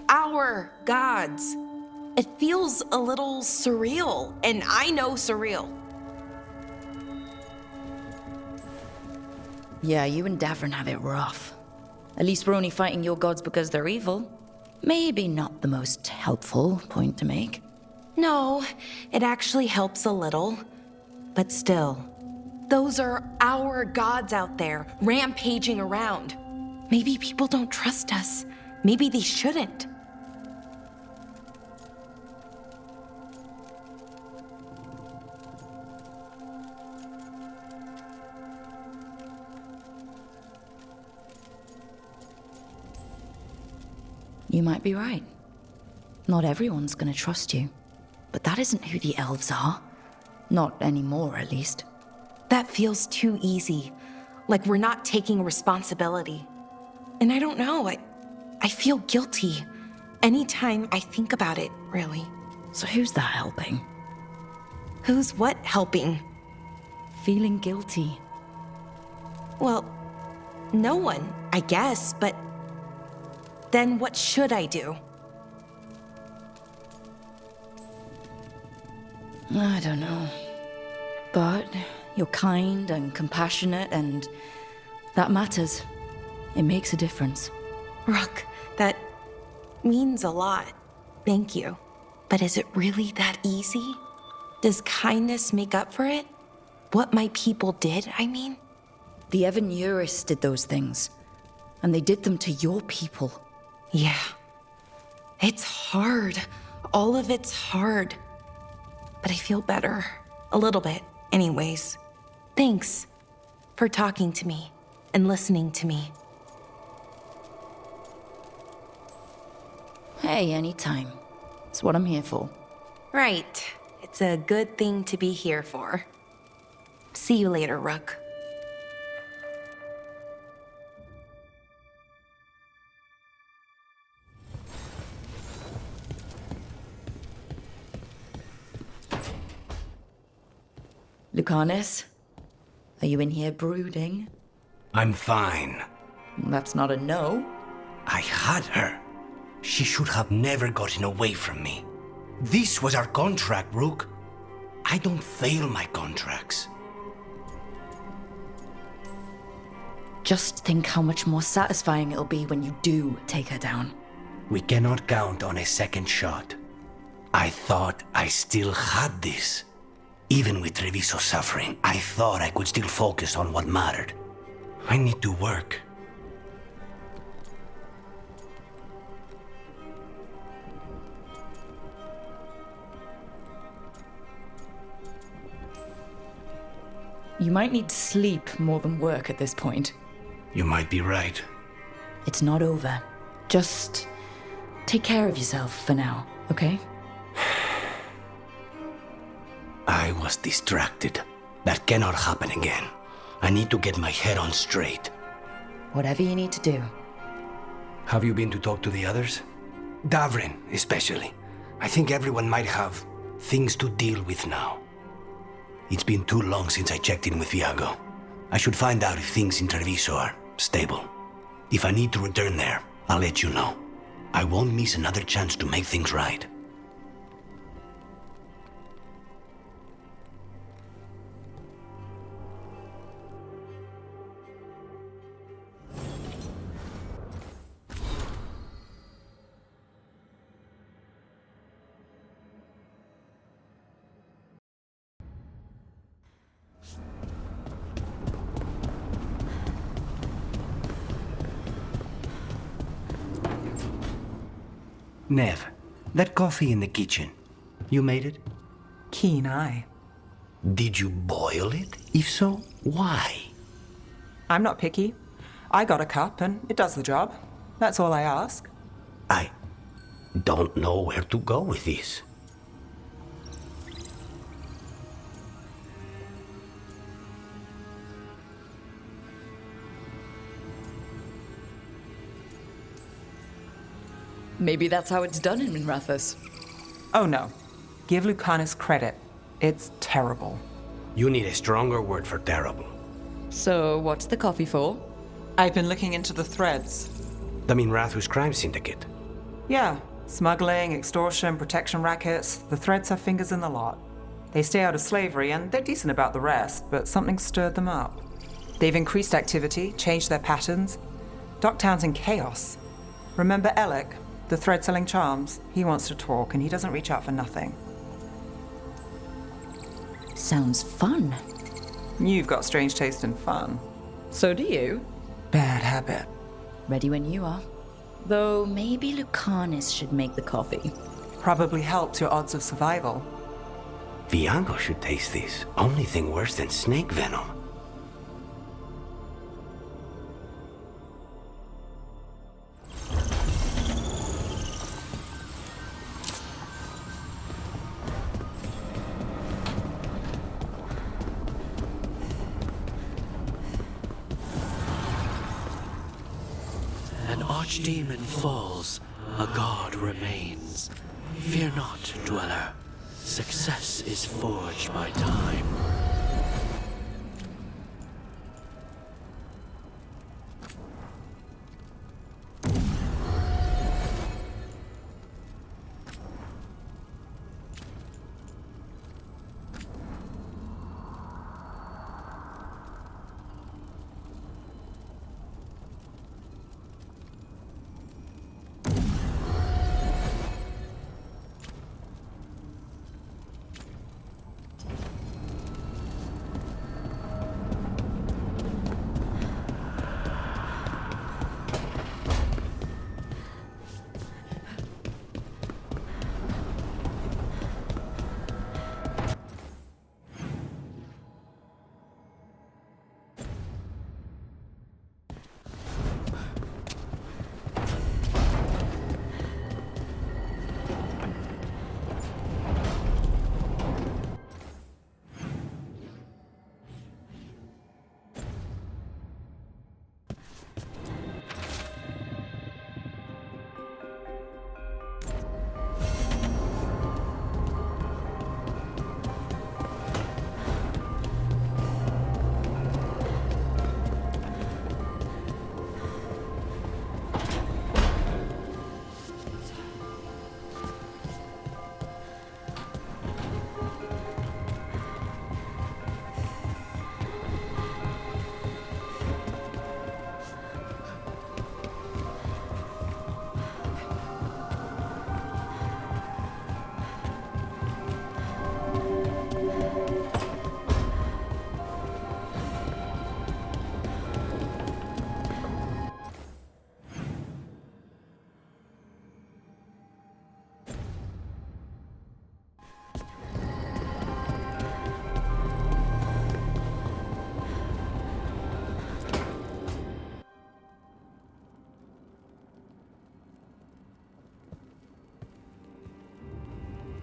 Speaker 13: Our gods. It feels a little surreal, and I know surreal.
Speaker 2: Yeah, you and Davrin have it rough. At least we're only fighting your gods because they're evil. Maybe not the most helpful point to make.
Speaker 13: No, it actually helps a little. But still, those are our gods out there, rampaging around. Maybe people don't trust us. Maybe they shouldn't.
Speaker 2: You might be right. Not everyone's gonna trust you. But that isn't who the elves are. Not anymore, at least.
Speaker 13: That feels too easy. Like we're not taking responsibility. And I don't know, I feel guilty. Anytime I think about it, really.
Speaker 2: So who's that helping?
Speaker 13: Who's what helping?
Speaker 2: Feeling guilty.
Speaker 13: Well, no one, I guess, but then what should I do?
Speaker 2: I don't know. But you're kind and compassionate, and that matters. It makes a difference.
Speaker 13: Rook, that means a lot. Thank you. But is it really that easy? Does kindness make up for it? What my people did, I mean?
Speaker 2: The Evan-Uris did those things. And they did them to your people.
Speaker 13: Yeah. It's hard. All of it's hard. But I feel better. A little bit, anyways. Thanks for talking to me and listening to me.
Speaker 2: Hey, anytime. It's what I'm here for.
Speaker 13: Right. It's a good thing to be here for. See you later, Rook.
Speaker 2: Lucanus, are you in here brooding?
Speaker 6: I'm fine.
Speaker 2: That's not a no.
Speaker 6: I had her. She should have never gotten away from me. This was our contract, Rook. I don't fail my contracts.
Speaker 2: Just think how much more satisfying it'll be when you do take her down.
Speaker 6: We cannot count on a second shot. I thought I still had this. Even with Treviso suffering, I thought I could still focus on what mattered. I need to work.
Speaker 2: You might need sleep more than work at this point.
Speaker 6: You might be right.
Speaker 2: It's not over. Just take care of yourself for now, okay?
Speaker 6: I I was distracted. That cannot happen again. I need to get my head on straight.
Speaker 2: Whatever you need to do.
Speaker 17: Have you been to talk to the others?
Speaker 6: Davrin, especially. I think everyone might have things to deal with now. It's been too long since I checked in with Viago. I should find out if things in Treviso are stable. If I need to return there, I'll let you know. I won't miss another chance to make things right. Nev, that coffee in the kitchen, you made it?
Speaker 7: Keen eye.
Speaker 6: Did you boil it? If so, why?
Speaker 7: I'm not picky. I got a cup and it does the job. That's all I ask.
Speaker 6: I don't know where to go with this.
Speaker 2: Maybe that's how it's done in Minrathous.
Speaker 7: Oh no. Give Lucanus credit. It's terrible.
Speaker 6: You need a stronger word for terrible.
Speaker 2: So, what's the coffee for?
Speaker 7: I've been looking into the threads.
Speaker 6: The Minrathous crime syndicate.
Speaker 7: Yeah. Smuggling, extortion, protection rackets. The threads have fingers in the lot. They stay out of slavery and they're decent about the rest, but something stirred them up. They've increased activity, changed their patterns. Docktown's in chaos. Remember Alec? The thread selling charms? He wants to talk and he doesn't reach out for nothing.
Speaker 2: Sounds fun.
Speaker 7: You've got strange taste in fun.
Speaker 2: So do you.
Speaker 7: Bad habit.
Speaker 2: Ready when you are. Though maybe Lucanus should make the coffee.
Speaker 7: Probably helps your odds of survival.
Speaker 6: Viago should taste this. Only thing worse than snake venom.
Speaker 21: An archdemon falls, a god remains. Fear not, dweller. Success is forged by time.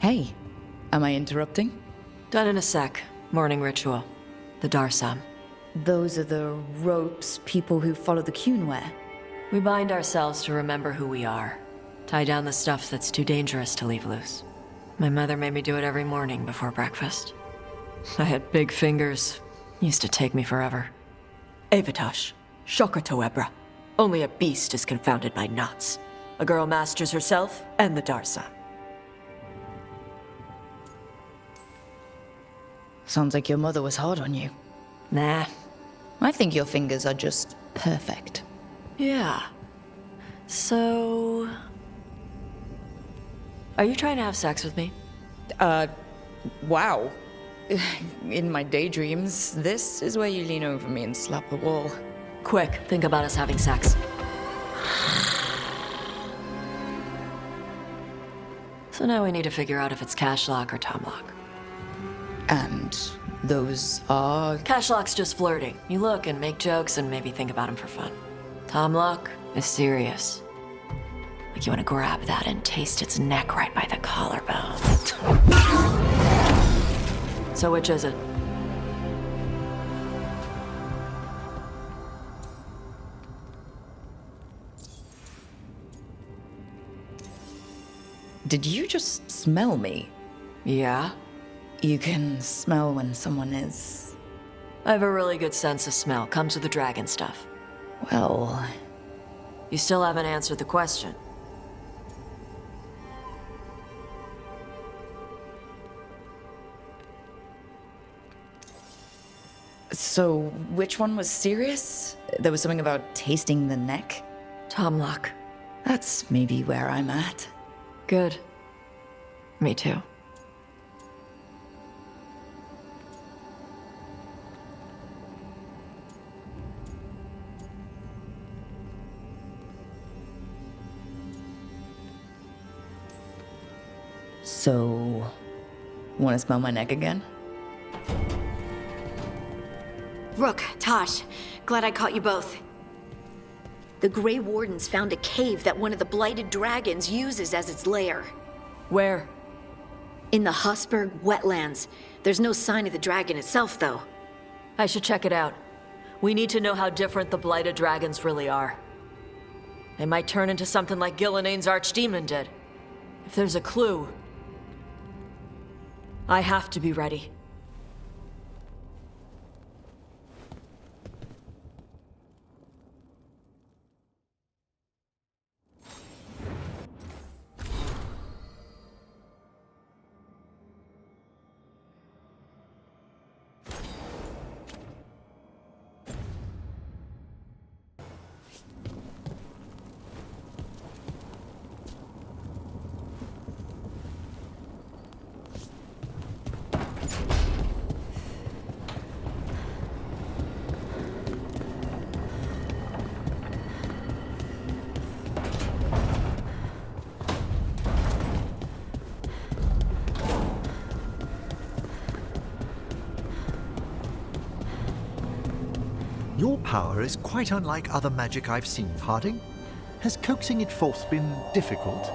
Speaker 2: Hey, am I interrupting?
Speaker 18: Done in a sec. Morning ritual. The Darsam.
Speaker 2: Those are the ropes people who follow the Qun wear.
Speaker 18: We bind ourselves to remember who we are. Tie down the stuff that's too dangerous to leave loose. My mother made me do it every morning before breakfast. I had big fingers. Used to take me forever. Avatash. Shokratoebra. Only a beast is confounded by knots. A girl masters herself and the Darsam.
Speaker 2: Sounds like your mother was hard on you.
Speaker 18: Nah.
Speaker 2: I think your fingers are just perfect.
Speaker 18: Yeah. So... Are you trying to have sex with me?
Speaker 2: Wow. In my daydreams, this is where you lean over me and slap the wall.
Speaker 18: Quick, think about us having sex. So now we need to figure out if it's cash lock or Tom lock.
Speaker 2: And those are...
Speaker 18: Cash lock's just flirting. You look and make jokes and maybe think about him for fun. Tom lock is serious. Like you want to grab that and taste its neck right by the collarbone. So which is it?
Speaker 2: Did you just smell me?
Speaker 18: Yeah?
Speaker 2: You can smell when someone is...
Speaker 18: I have a really good sense of smell. Comes with the dragon stuff.
Speaker 2: Well...
Speaker 18: You still haven't answered the question.
Speaker 2: So, which one was serious? There was something about tasting the neck?
Speaker 18: Tom lock.
Speaker 2: That's maybe where I'm at.
Speaker 18: Good. Me too.
Speaker 2: So, want to smell my neck again?
Speaker 10: Rook, Tosh, glad I caught you both. The Grey Wardens found a cave that one of the Blighted Dragons uses as its lair.
Speaker 18: Where?
Speaker 10: In the Husberg wetlands. There's no sign of the dragon itself, though.
Speaker 18: I should check it out. We need to know how different the Blighted Dragons really are. They might turn into something like Gillenane's archdemon did. If there's a clue, I have to be ready.
Speaker 8: Your power is quite unlike other magic I've seen, Harding. Has coaxing it forth been difficult?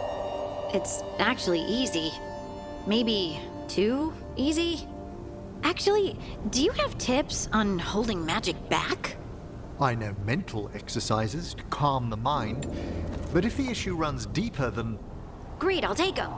Speaker 10: It's actually easy. Maybe too easy? Actually, do you have tips on holding magic back?
Speaker 8: I know mental exercises to calm the mind, but if the issue runs deeper than...
Speaker 10: Great, I'll take them.